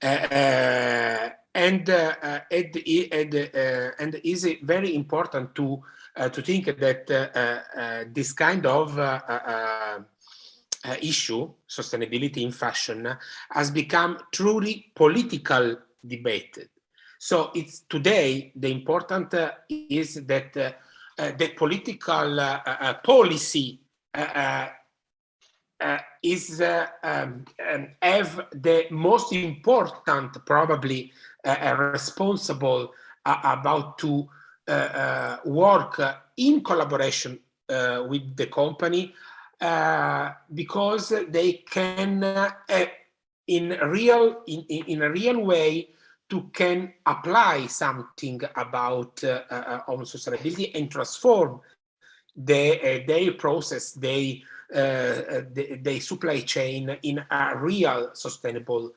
And is very important to think that this kind of issue, sustainability in fashion, has become truly political debate. So it's today the important is that the political policy is have the most important, probably responsible about to work in collaboration with the company, because they can in a real way to can apply something about on sustainability and transform their process, their supply chain in a real sustainable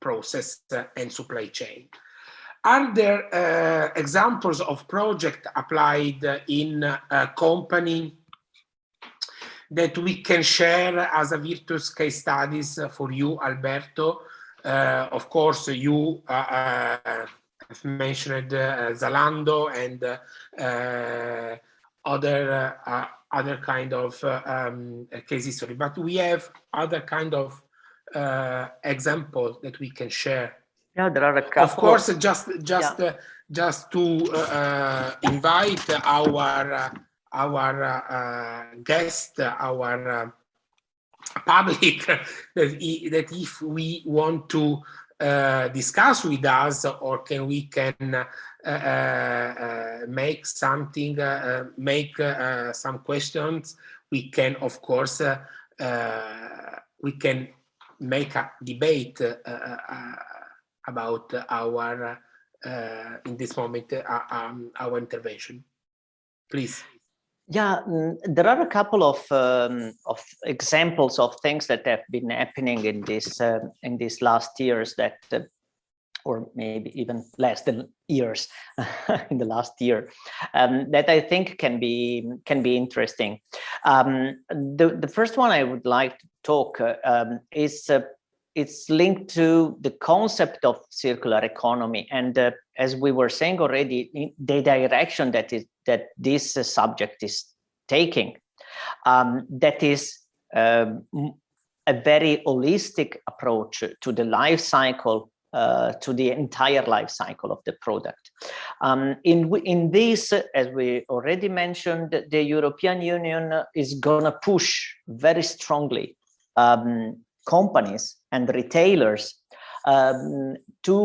process and supply chain. Are there examples of project applied in a company that we can share as a virtuous case studies for you, Alberto? Of course, you have mentioned Zalando and other kind of case history, but we have other kind of examples that we can share. Yeah, there are a couple. Of course, just to invite our guest, our public, that if we want to discuss with us, or can make something, some questions, we can, of course, we can make a debate about our in this moment our intervention. Please. Yeah, there are a couple of examples of things that have been happening in these last years that, or maybe even less than years, in the last year, that I think can be interesting. The first one I would like to talk is it's linked to the concept of circular economy, and as we were saying already, the direction that this subject is taking, that is a very holistic approach to the life cycle, to the entire life cycle of the product. In this, as we already mentioned, the European Union is gonna push very strongly companies and retailers to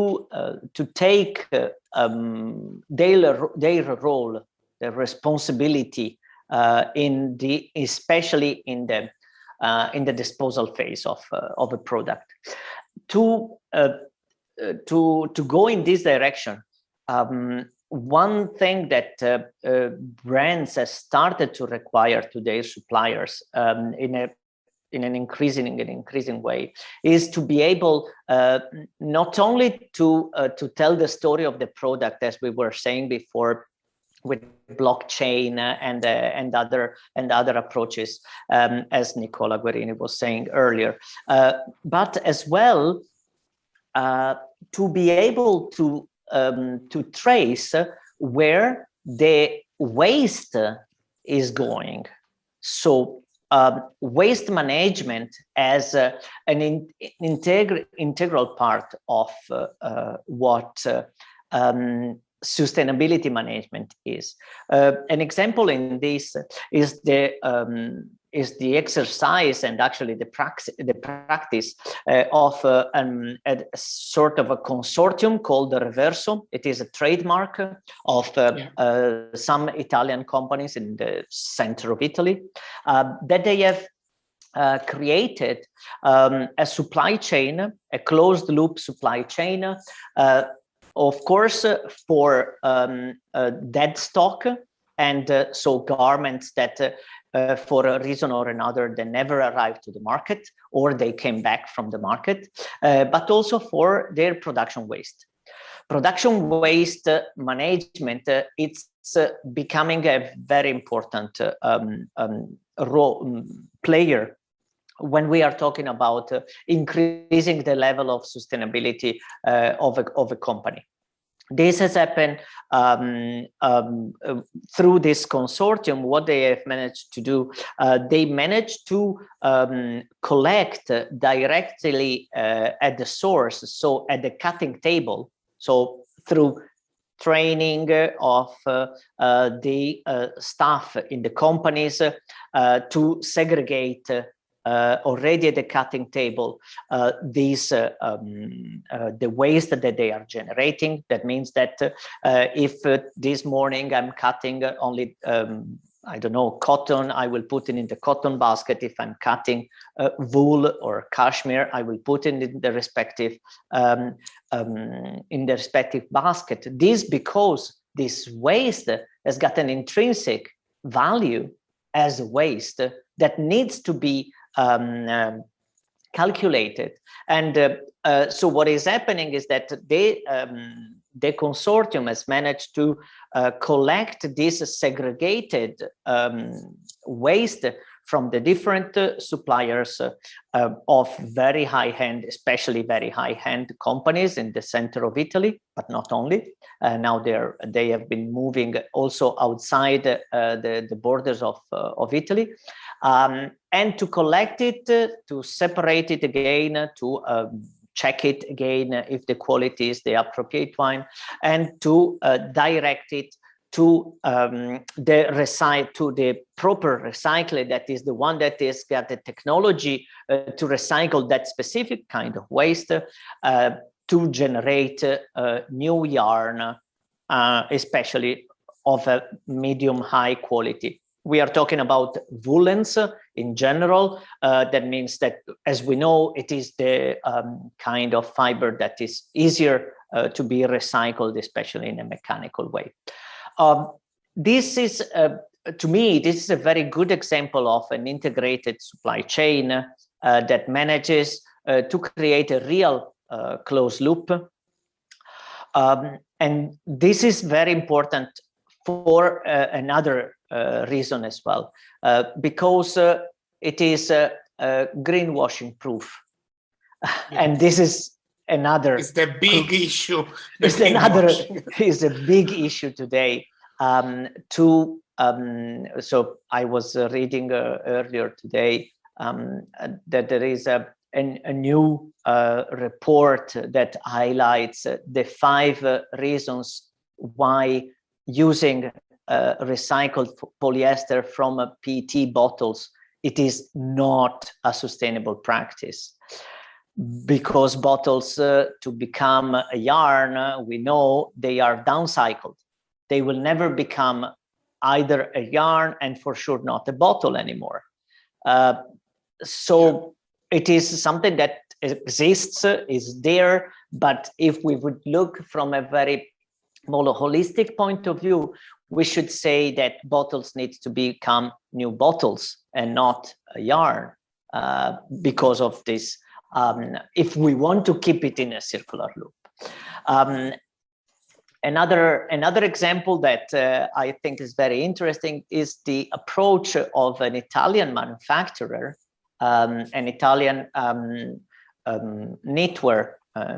take their role, their responsibility especially in the disposal phase of a product. To go in this direction, one thing that brands have started to require to their suppliers in an increasing way is to be able not only to tell the story of the product, as we were saying before, with blockchain and other approaches, as Nicola Guerini was saying earlier, but as well to be able to trace where the waste is going. So waste management as an integral part of what sustainability management is. An example in this is the exercise and actually the practice of a sort of a consortium called the Reverso. It is a trademark of some Italian companies in the center of Italy that they have created a supply chain, a closed loop supply chain, of course, for dead stock, and so garments that for a reason or another, they never arrived to the market or they came back from the market, but also for their production waste. Production waste management, it's becoming a very important player when we are talking about increasing the level of sustainability of a company. This has happened through this consortium. What they have managed to do, they managed to collect directly at the source, so at the cutting table, so through training of the staff in the companies to segregate already at the cutting table the waste that they are generating. That means that if this morning I'm cutting only I don't know, cotton, I will put it in the cotton basket. If I'm cutting wool or cashmere, I will put it in the respective basket. This because this waste has got an intrinsic value as waste that needs to be calculated. And so what is happening is that the consortium has managed to collect this segregated waste from the different suppliers of very high-end, especially very high-end companies in the center of Italy, but not only. Now they have been moving also outside the borders of Italy, and to collect it, to separate it again, to check it again if the quality is the appropriate one, and to direct it to the proper recycler, that is the one that has got the technology to recycle that specific kind of waste, to generate new yarn, especially of a medium high quality. We are talking about woolens in general. That means that, as we know, it is the kind of fiber that is easier to be recycled, especially in a mechanical way. This is, to me, this is a very good example of an integrated supply chain that manages to create a real closed loop. And this is very important for another reason as well, because it is greenwashing proof. And this is another. It's the big issue. It's a big issue today. So I was reading earlier today that there is a new report that highlights the 5 reasons why using recycled polyester from PET bottles, it is not a sustainable practice. Because bottles, to become a yarn, we know they are downcycled. They will never become either a yarn and for sure not a bottle anymore. So it is something that exists, is there, but if we would look from a very more holistic point of view, we should say that bottles need to become new bottles and not a yarn because of this, if we want to keep it in a circular loop. Another example that I think is very interesting is the approach of an Italian manufacturer, an Italian knitwear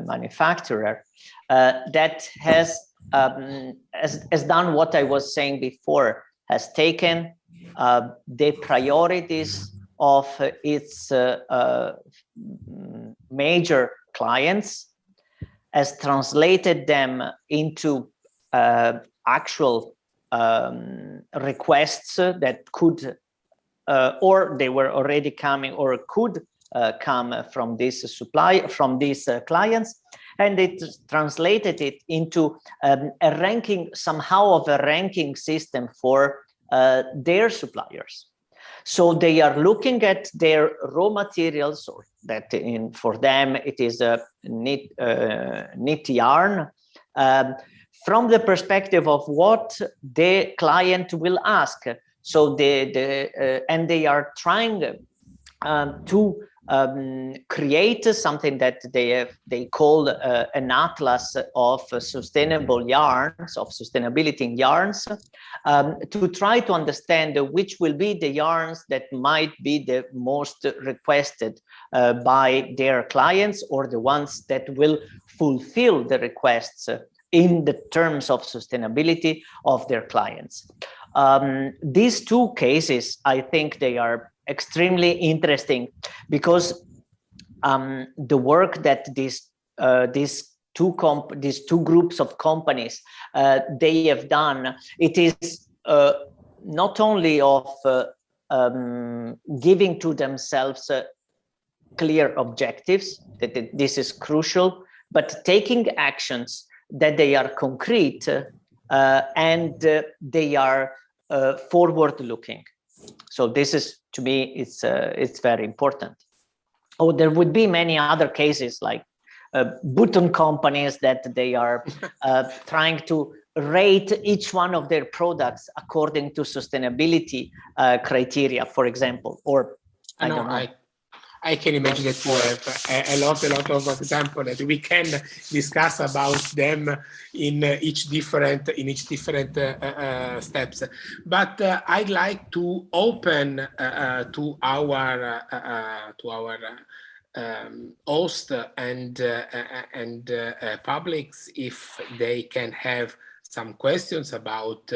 manufacturer that has done what I was saying before, has taken the priorities of its major clients, has translated them into actual requests that could, or they were already coming or could come from this supply, from these clients, and it translated it into a ranking, somehow of a ranking system for their suppliers. So they are looking at their raw materials, or that for them it is a knit yarn, from the perspective of what the client will ask. So and they are trying to create something that they call an atlas of sustainable yarns, of sustainability in yarns, to try to understand which will be the yarns that might be the most requested by their clients, or the ones that will fulfill the requests in the terms of sustainability of their clients. These 2 cases, I think they are extremely interesting, because the work that these 2 groups of companies they have done, it is not only of giving to themselves clear objectives, that this is crucial, but taking actions that they are concrete and they are forward-looking. So this is, to me, it's very important. Oh, there would be many other cases like button companies that they are trying to rate each one of their products according to sustainability criteria, for example, or I don't know. I can imagine that you have a lot of examples that we can discuss about them in each different steps. But I'd like to open to our host and publics if they can have some questions about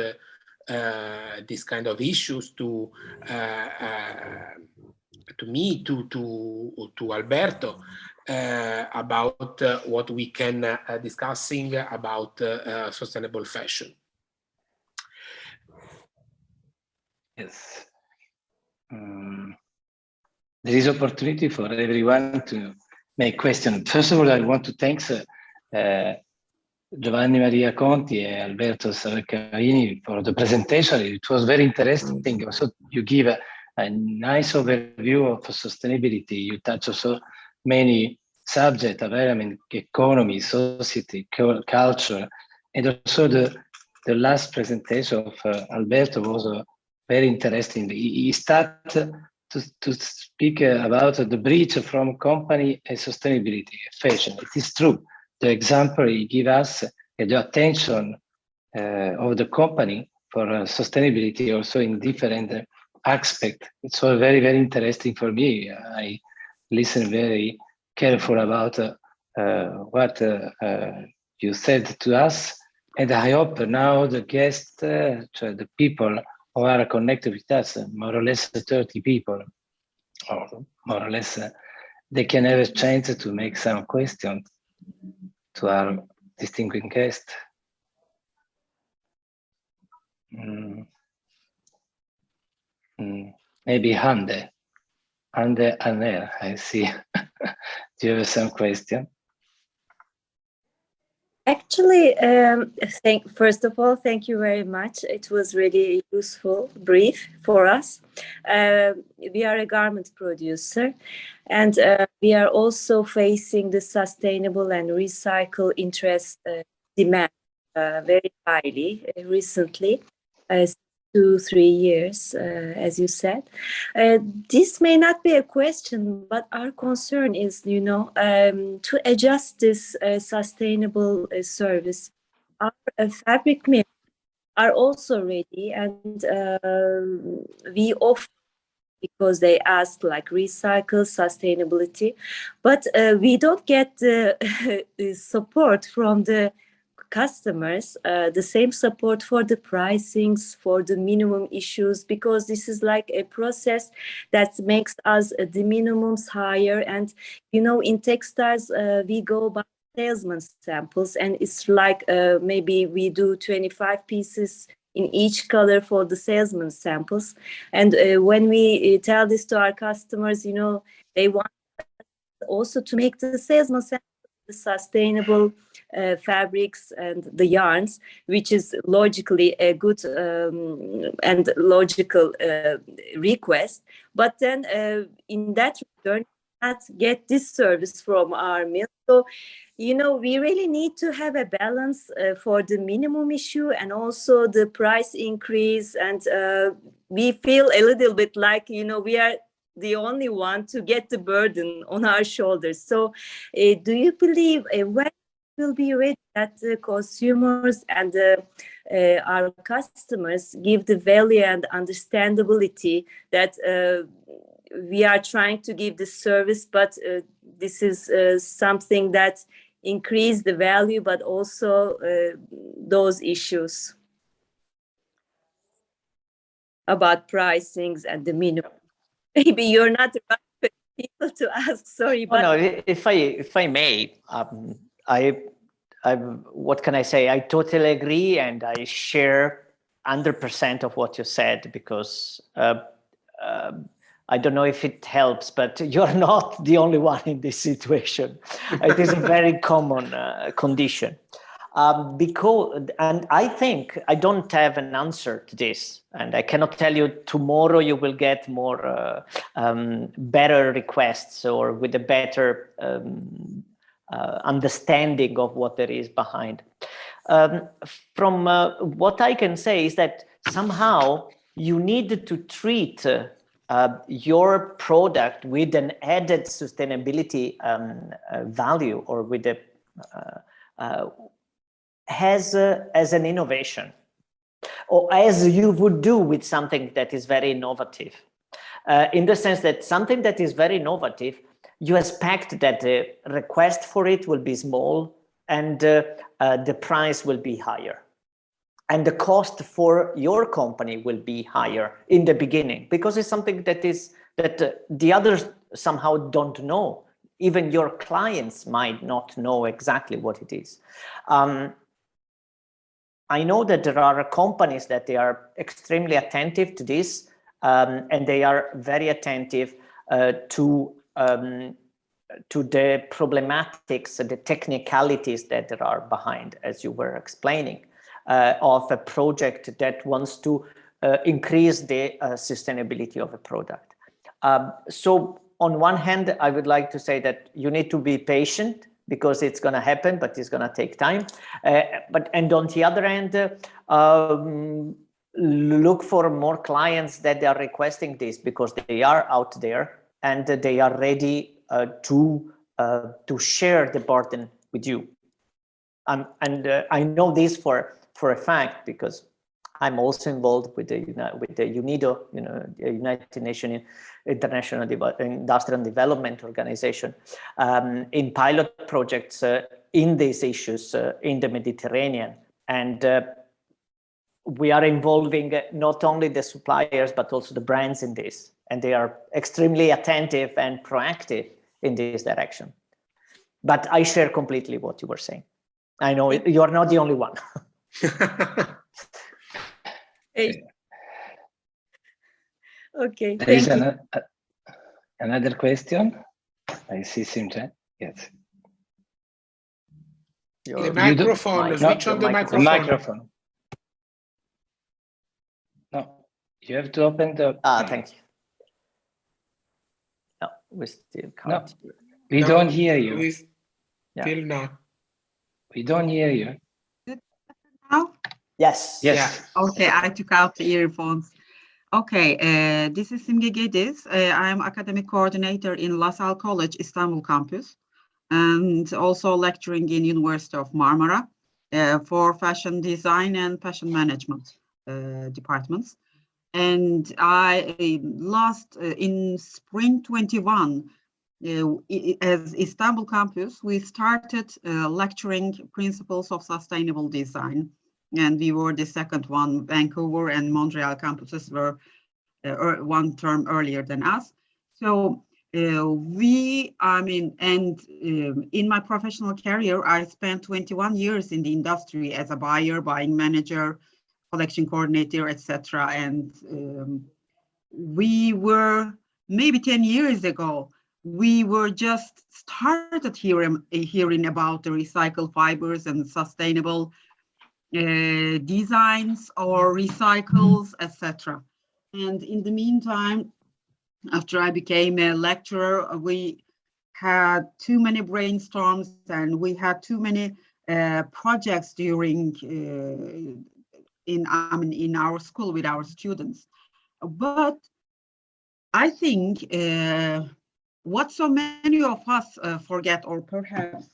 this kind of issues to me, to Alberto, about what we can discussing about sustainable fashion. Yes. There is opportunity for everyone to make questions. First of all, I want to thank Giovanni Maria Conti and Alberto Savecarini for the presentation. It was very interesting. Also, you give a nice overview of sustainability. You touch also many subjects, environment, economy, society, culture, and also the last presentation of Alberto was very interesting. He started to speak about the bridge from company and sustainability, fashion. It is true. The example he gives us and the attention of the company for sustainability also in different aspects. It's all very, very interesting for me. I listen very careful about what you said to us. And I hope now the guests, the people who are connected with us, more or less 30 people, or more or less, they can have a chance to make some questions to our distinguished guest. Maybe Hande Anel, I see. Do you have some question? Actually, first of all, thank you very much. It was really useful brief for us. We are a garment producer, and we are also facing the sustainable and recycle interest demand very highly recently, 2-3 years, as you said. This may not be a question, but our concern is, to adjust this sustainable service. Our fabric mills are also ready, and we offer, because they ask like recycle, sustainability, but we don't get the support from the customers, the same support for the pricings, for the minimum issues, because this is like a process that makes us the minimums higher. And in textiles we go by salesman samples, and it's like maybe we do 25 pieces in each color for the salesman samples. And when we tell this to our customers, they want also to make the salesman samples the sustainable fabrics and the yarns, which is logically a good and logical request. But then in that return, not get this service from our mill. So, we really need to have a balance for the minimum issue and also the price increase. And we feel a little bit like, we are the only one to get the burden on our shoulders. So do you believe when will be ready that the consumers and our customers give the value and understandability that we are trying to give this service, but this is something that increase the value, but also those issues about pricings and the minimum? Maybe you're not the right people to ask. Sorry, but no, if I may, I what can I say? I totally agree, and I share 100% of what you said, because I don't know if it helps, but you're not the only one in this situation. It is a very common condition. And I think I don't have an answer to this, and I cannot tell you tomorrow you will get more better requests or with a better understanding of what there is behind. From what I can say is that somehow you need to treat your product with an added sustainability value, or with a as an innovation, or as you would do with something that is very innovative, in the sense that something that is very innovative, you expect that the request for it will be small, and the price will be higher, and the cost for your company will be higher in the beginning, because it's something that the others somehow don't know. Even your clients might not know exactly what it is. I know that there are companies that they are extremely attentive to this, and they are very attentive to to the problematics, the technicalities that there are behind, as you were explaining, of a project that wants to increase the sustainability of a product. So on one hand, I would like to say that you need to be patient because it's going to happen, but it's going to take time. And on the other hand, look for more clients that are requesting this because they are out there and they are ready to share the burden with you. And I know this for a fact because I'm also involved with the UNIDO, the United Nations International Industrial Development Organization, in pilot projects in these issues in the Mediterranean. And we are involving not only the suppliers, but also the brands in this. And they are extremely attentive and proactive in this direction. But I share completely what you were saying. I know you are not the only one. Okay. There is another question. I see Simcha. Yes. The microphone. Switch on the microphone. The microphone. No, you have to open the. Thank you. No, we still can't. No, we don't hear you. Still not. We don't hear you. Now? Yes. Yes. Yeah. Okay, I took out the earphones. Okay, this is Simge Gediz. I am academic coordinator in LaSalle College, Istanbul campus, and also lecturing in University of Marmara for fashion design and fashion management departments. And I in spring 21, as Istanbul campus, we started lecturing principles of sustainable design. And we were the second one. Vancouver and Montreal campuses were one term earlier than us. So in my professional career, I spent 21 years in the industry as a buyer, buying manager, collection coordinator, etc. And we were maybe 10 years ago, we were just started hearing about the recycled fibers and sustainable designs or recycles, etc. And in the meantime, after I became a lecturer, we had too many brainstorms and we had too many projects during in our school with our students. But I think what so many of us forget or perhaps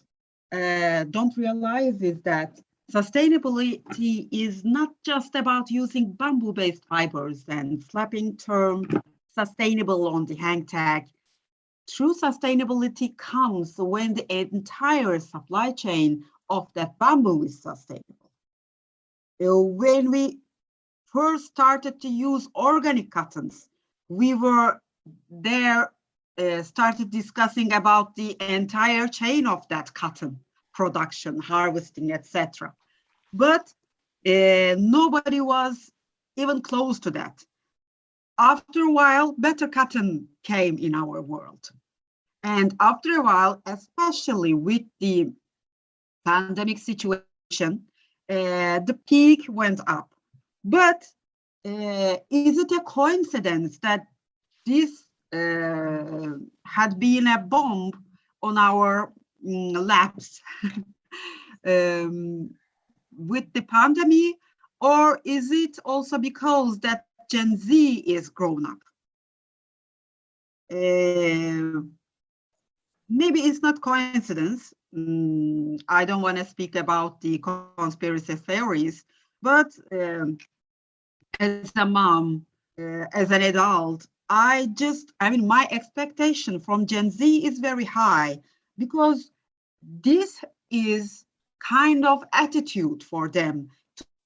don't realize is that sustainability is not just about using bamboo-based fibers and slapping term sustainable on the hang tag. True sustainability comes when the entire supply chain of that bamboo is sustainable. When we first started to use organic cottons, we were there, started discussing about the entire chain of that cotton production, harvesting, etc. But nobody was even close to that. After a while, better cotton came in our world. And after a while, especially with the pandemic situation, the peak went up. But is it a coincidence that this had been a bomb on our laps with the pandemic, or is it also because that Gen Z is grown up? Maybe it's not coincidence. I don't want to speak about the conspiracy theories, but as a mom, as an adult, my expectation from Gen Z is very high because this is kind of attitude for them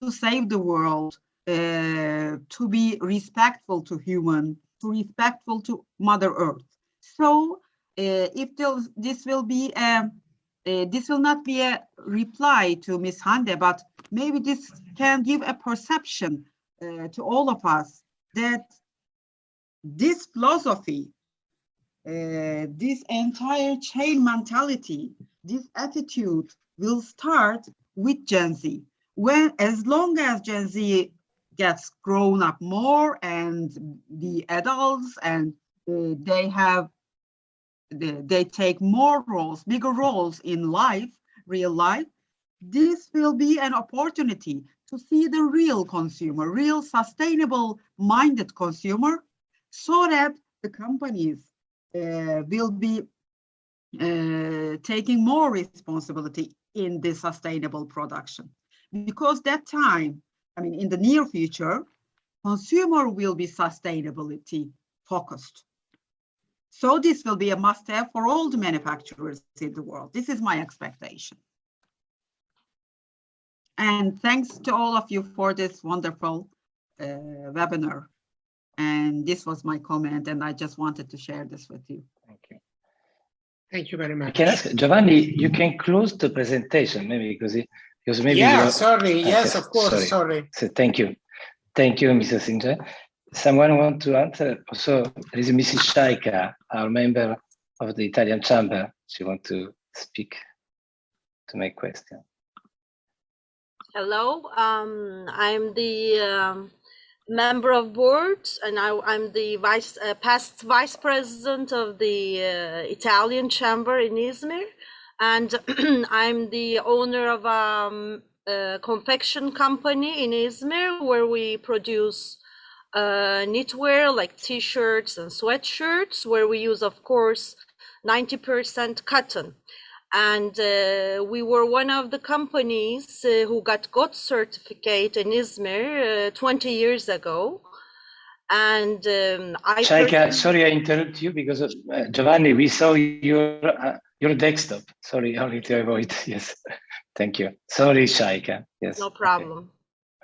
to save the world, to be respectful to human, to respectful to Mother Earth. So if this will not be a reply to Ms. Hande, but maybe this can give a perception to all of us that this philosophy this entire chain mentality, this attitude will start with Gen Z. As long as Gen Z gets grown up more and the adults and they take more roles, bigger roles in life, real life, this will be an opportunity to see the real consumer, real sustainable minded consumer, so that the companies will be taking more responsibility in the sustainable production. Because that time, I mean, in the near future, consumer will be sustainability focused. So this will be a must-have for all the manufacturers in the world. This is my expectation. And thanks to all of you for this wonderful webinar. And this was my comment, and I just wanted to share this with you. Thank you. Thank you very much. I can ask Giovanni, you can close the presentation maybe because maybe yeah, sorry. Yes, of course. Sorry. So thank you, Mr. Singer. Someone want to answer? Also, there is Mrs. Shaika, our member of the Italian Chamber. She want to speak, to make question. Hello, I'm the member of board, and I'm the past vice president of the Italian Chamber in Izmir, and I'm the owner of a confection company in Izmir where we produce knitwear like t-shirts and sweatshirts, where we use, of course, 90% cotton. And we were one of the companies who got GOTS certificate in Izmir 20 years ago. And Shaika, sorry I interrupt you because Giovanni, we saw your desktop. Sorry, only to avoid. Yes, thank you. Sorry, Shaika. Yes. No problem.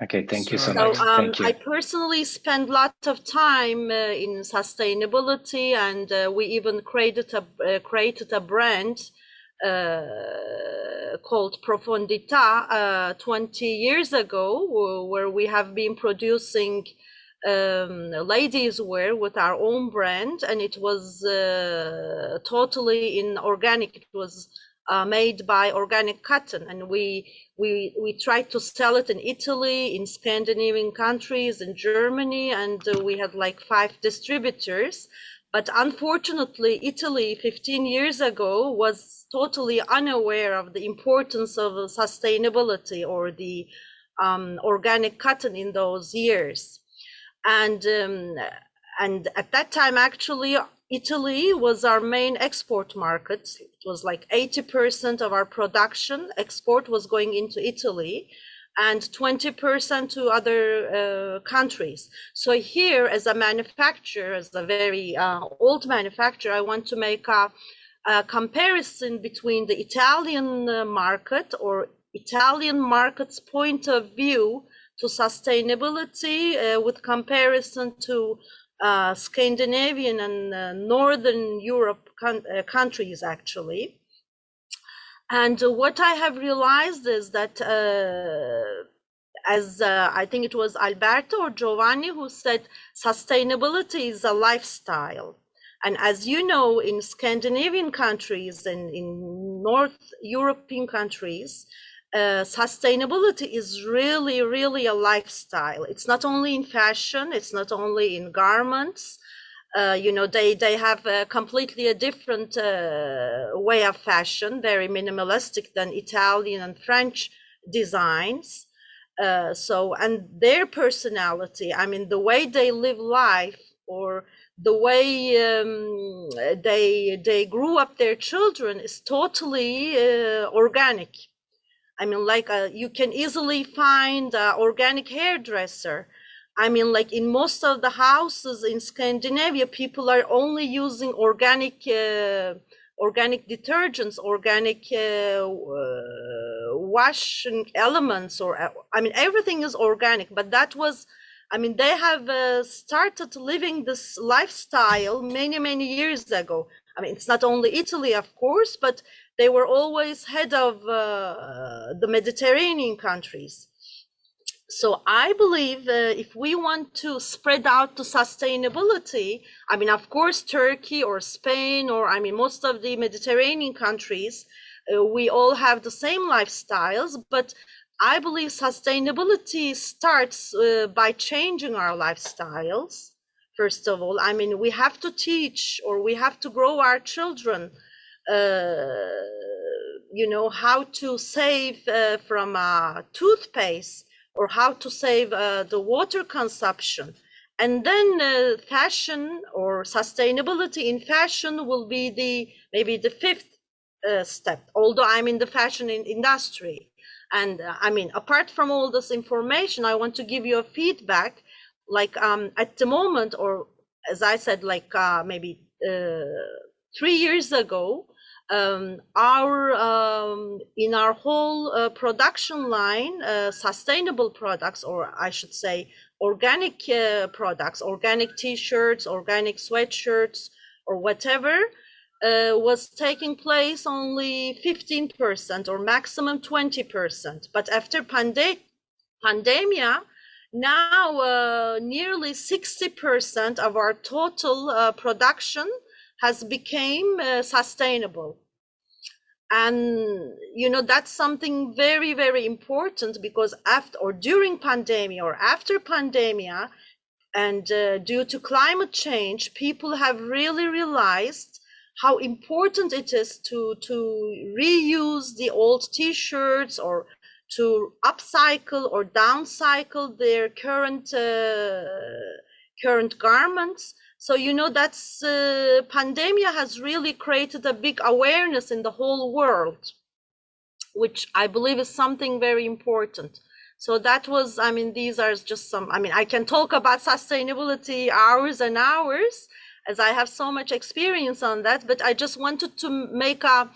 Okay, thank you so much. Thank you. I personally spend lots of time in sustainability, and we even created a brand called Profondità 20 years ago, where we have been producing ladies wear with our own brand, and it was totally in organic. It was made by organic cotton, and we tried to sell it in Italy, in Scandinavian countries, in Germany, and we had like 5 distributors. But unfortunately, Italy 15 years ago was totally unaware of the importance of sustainability or the organic cotton in those years. And at that time, actually, Italy was our main export market. It was like 80% of our production export was going into Italy, and 20% to other countries. So here, as a manufacturer, as a very old manufacturer, I want to make a comparison between the Italian market or Italian market's point of view to sustainability with comparison to Scandinavian and Northern Europe countries, actually. And what I have realized is that, as I think it was Alberto or Giovanni who said, sustainability is a lifestyle. And as you know, in Scandinavian countries and in North European countries, sustainability is really, really a lifestyle. It's not only in fashion, it's not only in garments. You know, they have completely a different way of fashion, very minimalistic than Italian and French designs. And their personality, I mean, the way they live life, or the way they grew up their children is totally organic. I mean, like you can easily find an organic hairdresser. I mean, like in most of the houses in Scandinavia, people are only using organic detergents, organic washing elements, or I mean, everything is organic. But that was, I mean, they have started living this lifestyle many, many years ago. I mean, it's not only Italy, of course, but they were always head of the Mediterranean countries. So I believe if we want to spread out to sustainability, I mean, of course, Turkey or Spain, or I mean, most of the Mediterranean countries, we all have the same lifestyles, but I believe sustainability starts by changing our lifestyles. First of all, I mean, we have to teach, or we have to grow our children, you know, how to save from toothpaste, or how to save the water consumption. And then fashion or sustainability in fashion will be maybe the fifth step, although I'm in the fashion industry. And I mean, apart from all this information, I want to give you a feedback, like at the moment, or as I said, like maybe 3 years ago, in our whole production line, sustainable products, or I should say organic products, organic t-shirts, organic sweatshirts, or whatever, was taking place only 15% or maximum 20%. But after pandemia, now nearly 60% of our total production has become sustainable. And you know, that's something very, very important, because after or during pandemia or after pandemia, and due to climate change, people have really realized how important it is to reuse the old t-shirts, or to upcycle or downcycle their current garments. So, you know, that's pandemia has really created a big awareness in the whole world, which I believe is something very important. So that was, I mean, these are just some, I mean, I can talk about sustainability hours and hours, as I have so much experience on that, but I just wanted to make a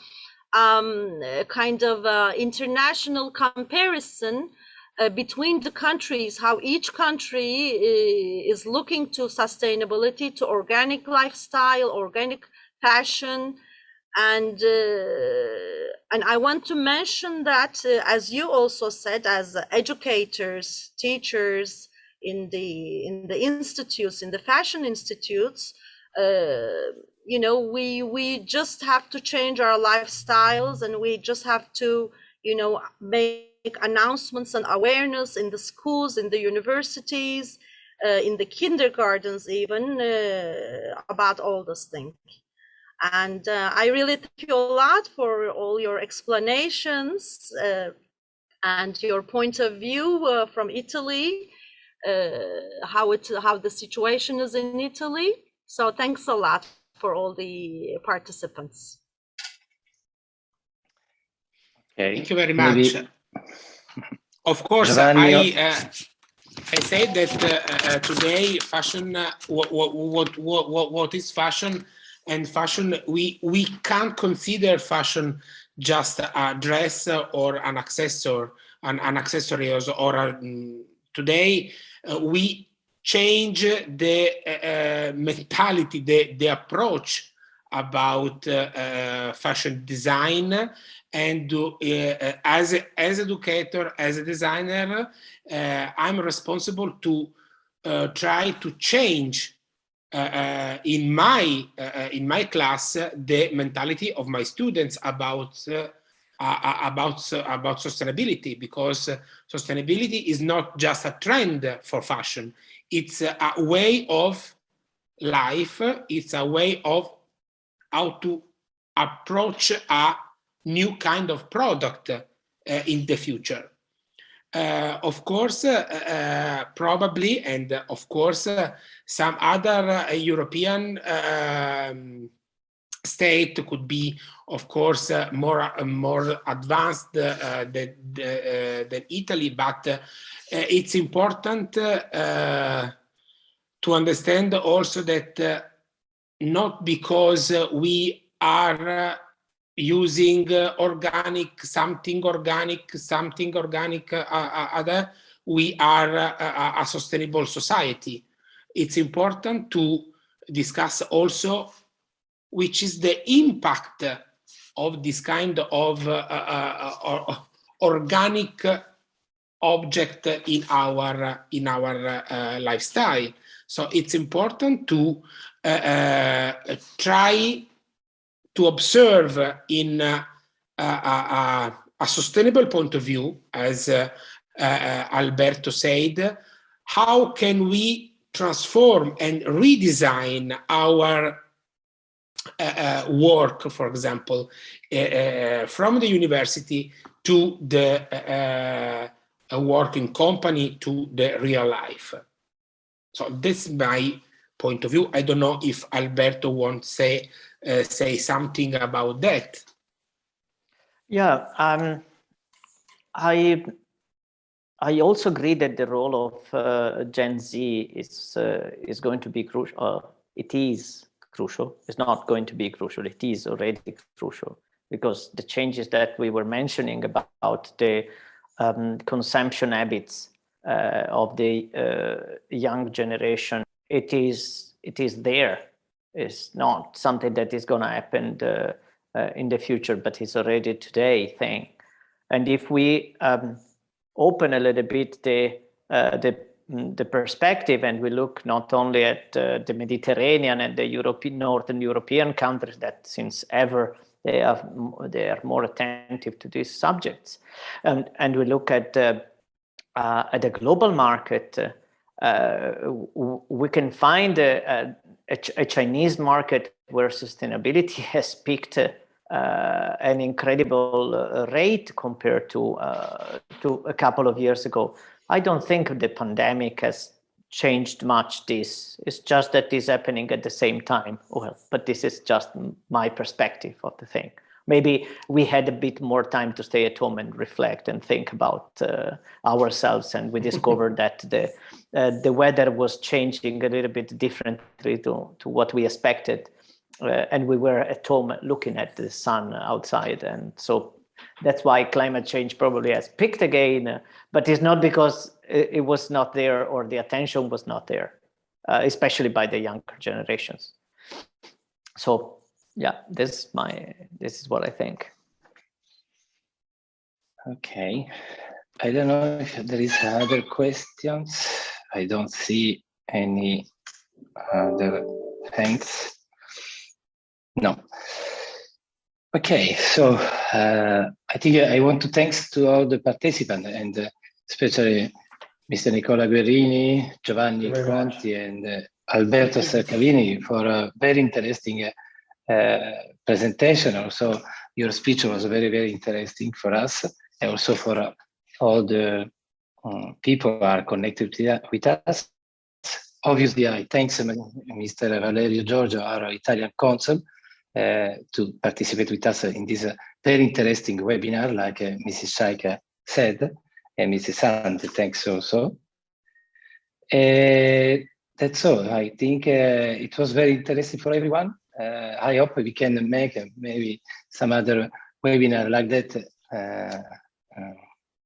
kind of international comparison between the countries, how each country is looking to sustainability, to organic lifestyle, organic fashion. And I want to mention that, as you also said, as educators, teachers in the institutes, in the fashion institutes, you know, we just have to change our lifestyles, and we just have to, you know, make announcements and awareness in the schools, in the universities, in the kindergartens even, about all this thing. And I really thank you a lot for all your explanations and your point of view from Italy, how the situation is in Italy. So thanks a lot for all the participants. Okay. Thank you very much. Maybe... Of course, Giovanni, I said that today fashion, what is fashion? And fashion, we can't consider fashion just a dress or an accessory, today we change the mentality, the approach about fashion design. And as educator, as a designer, I'm responsible to try to change in my class the mentality of my students about sustainability, because sustainability is not just a trend for fashion. It's a way of life. It's a way of how to approach a new kind of product in the future. Of course, probably, and of course, some other European state could be, of course, more advanced than Italy, but it's important to understand also that not because we are using something organic other, we are a sustainable society. It's important to discuss also which is the impact of this kind of organic object in our lifestyle. So it's important to try to observe in a sustainable point of view, as Alberto said, how can we transform and redesign our work, for example, from the university to the working company to the real life. So this is my point of view. I don't know if Alberto wants to say something about that. Yeah, I also agree that the role of Gen Z is going to be crucial. It is crucial. It's not going to be crucial. It is already crucial, because the changes that we were mentioning about the consumption habits of the young generation, it is there. It's not something that is going to happen in the future, but it's already today thing. And if we open a little bit the perspective, and we look not only at the Mediterranean and the Northern European countries that since ever they are more attentive to these subjects, and we look at the global market, we can find a Chinese market where sustainability has peaked an incredible rate compared to a couple of years ago. I don't think the pandemic has changed much this. It's just that it's happening at the same time. Well, but this is just my perspective of the thing. Maybe we had a bit more time to stay at home and reflect and think about ourselves, and we discovered that the weather was changing a little bit differently to what we expected. And we were at home looking at the sun outside. And so that's why climate change probably has peaked again, but it's not because it was not there or the attention was not there, especially by the younger generations. So yeah, this is what I think. Okay. I don't know if there is other questions. I don't see any other thanks. No. Okay, so I think I want to thanks to all the participants, and especially Mr. Nicola Guerrini, Giovanni Conti, and Alberto Cercavini for a very interesting presentation. Also, your speech was very, very interesting for us, and also for all the people who are connected with us. Obviously, I thanks Mr. Valerio Giorgio, our Italian consul, to participate with us in this very interesting webinar, like Mrs. Shaika said, and Mrs. Santi, thanks also. That's all. I think it was very interesting for everyone. I hope we can make maybe some other webinar like that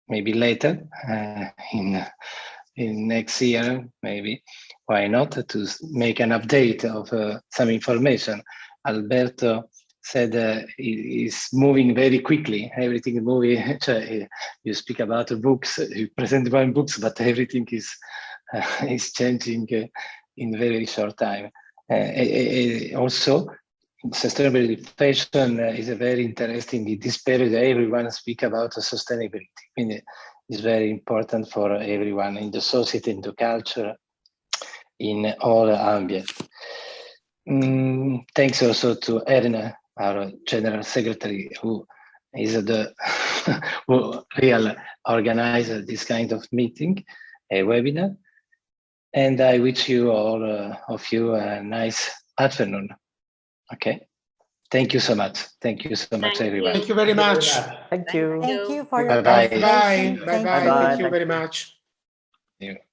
maybe later in next year, maybe. Why not, to make an update of some information. Alberto said is moving very quickly. Everything is moving. You speak about books, you present one books, but everything is changing in very short time. Also, sustainable fashion is a very interesting. In this period, everyone speak about sustainability. I mean, it's very important for everyone in the society, in the culture, in all ambient. Thanks also to Erna, our General Secretary, who is the who really organized this kind of meeting, a webinar. And I wish you all of you a nice afternoon. Okay. Thank you so much. Thank you so much, everyone. Thank you very much. Thank you. Thank you for your Bye-bye. presentation. Bye. Bye. Thank you. Thank you very much. Thank you.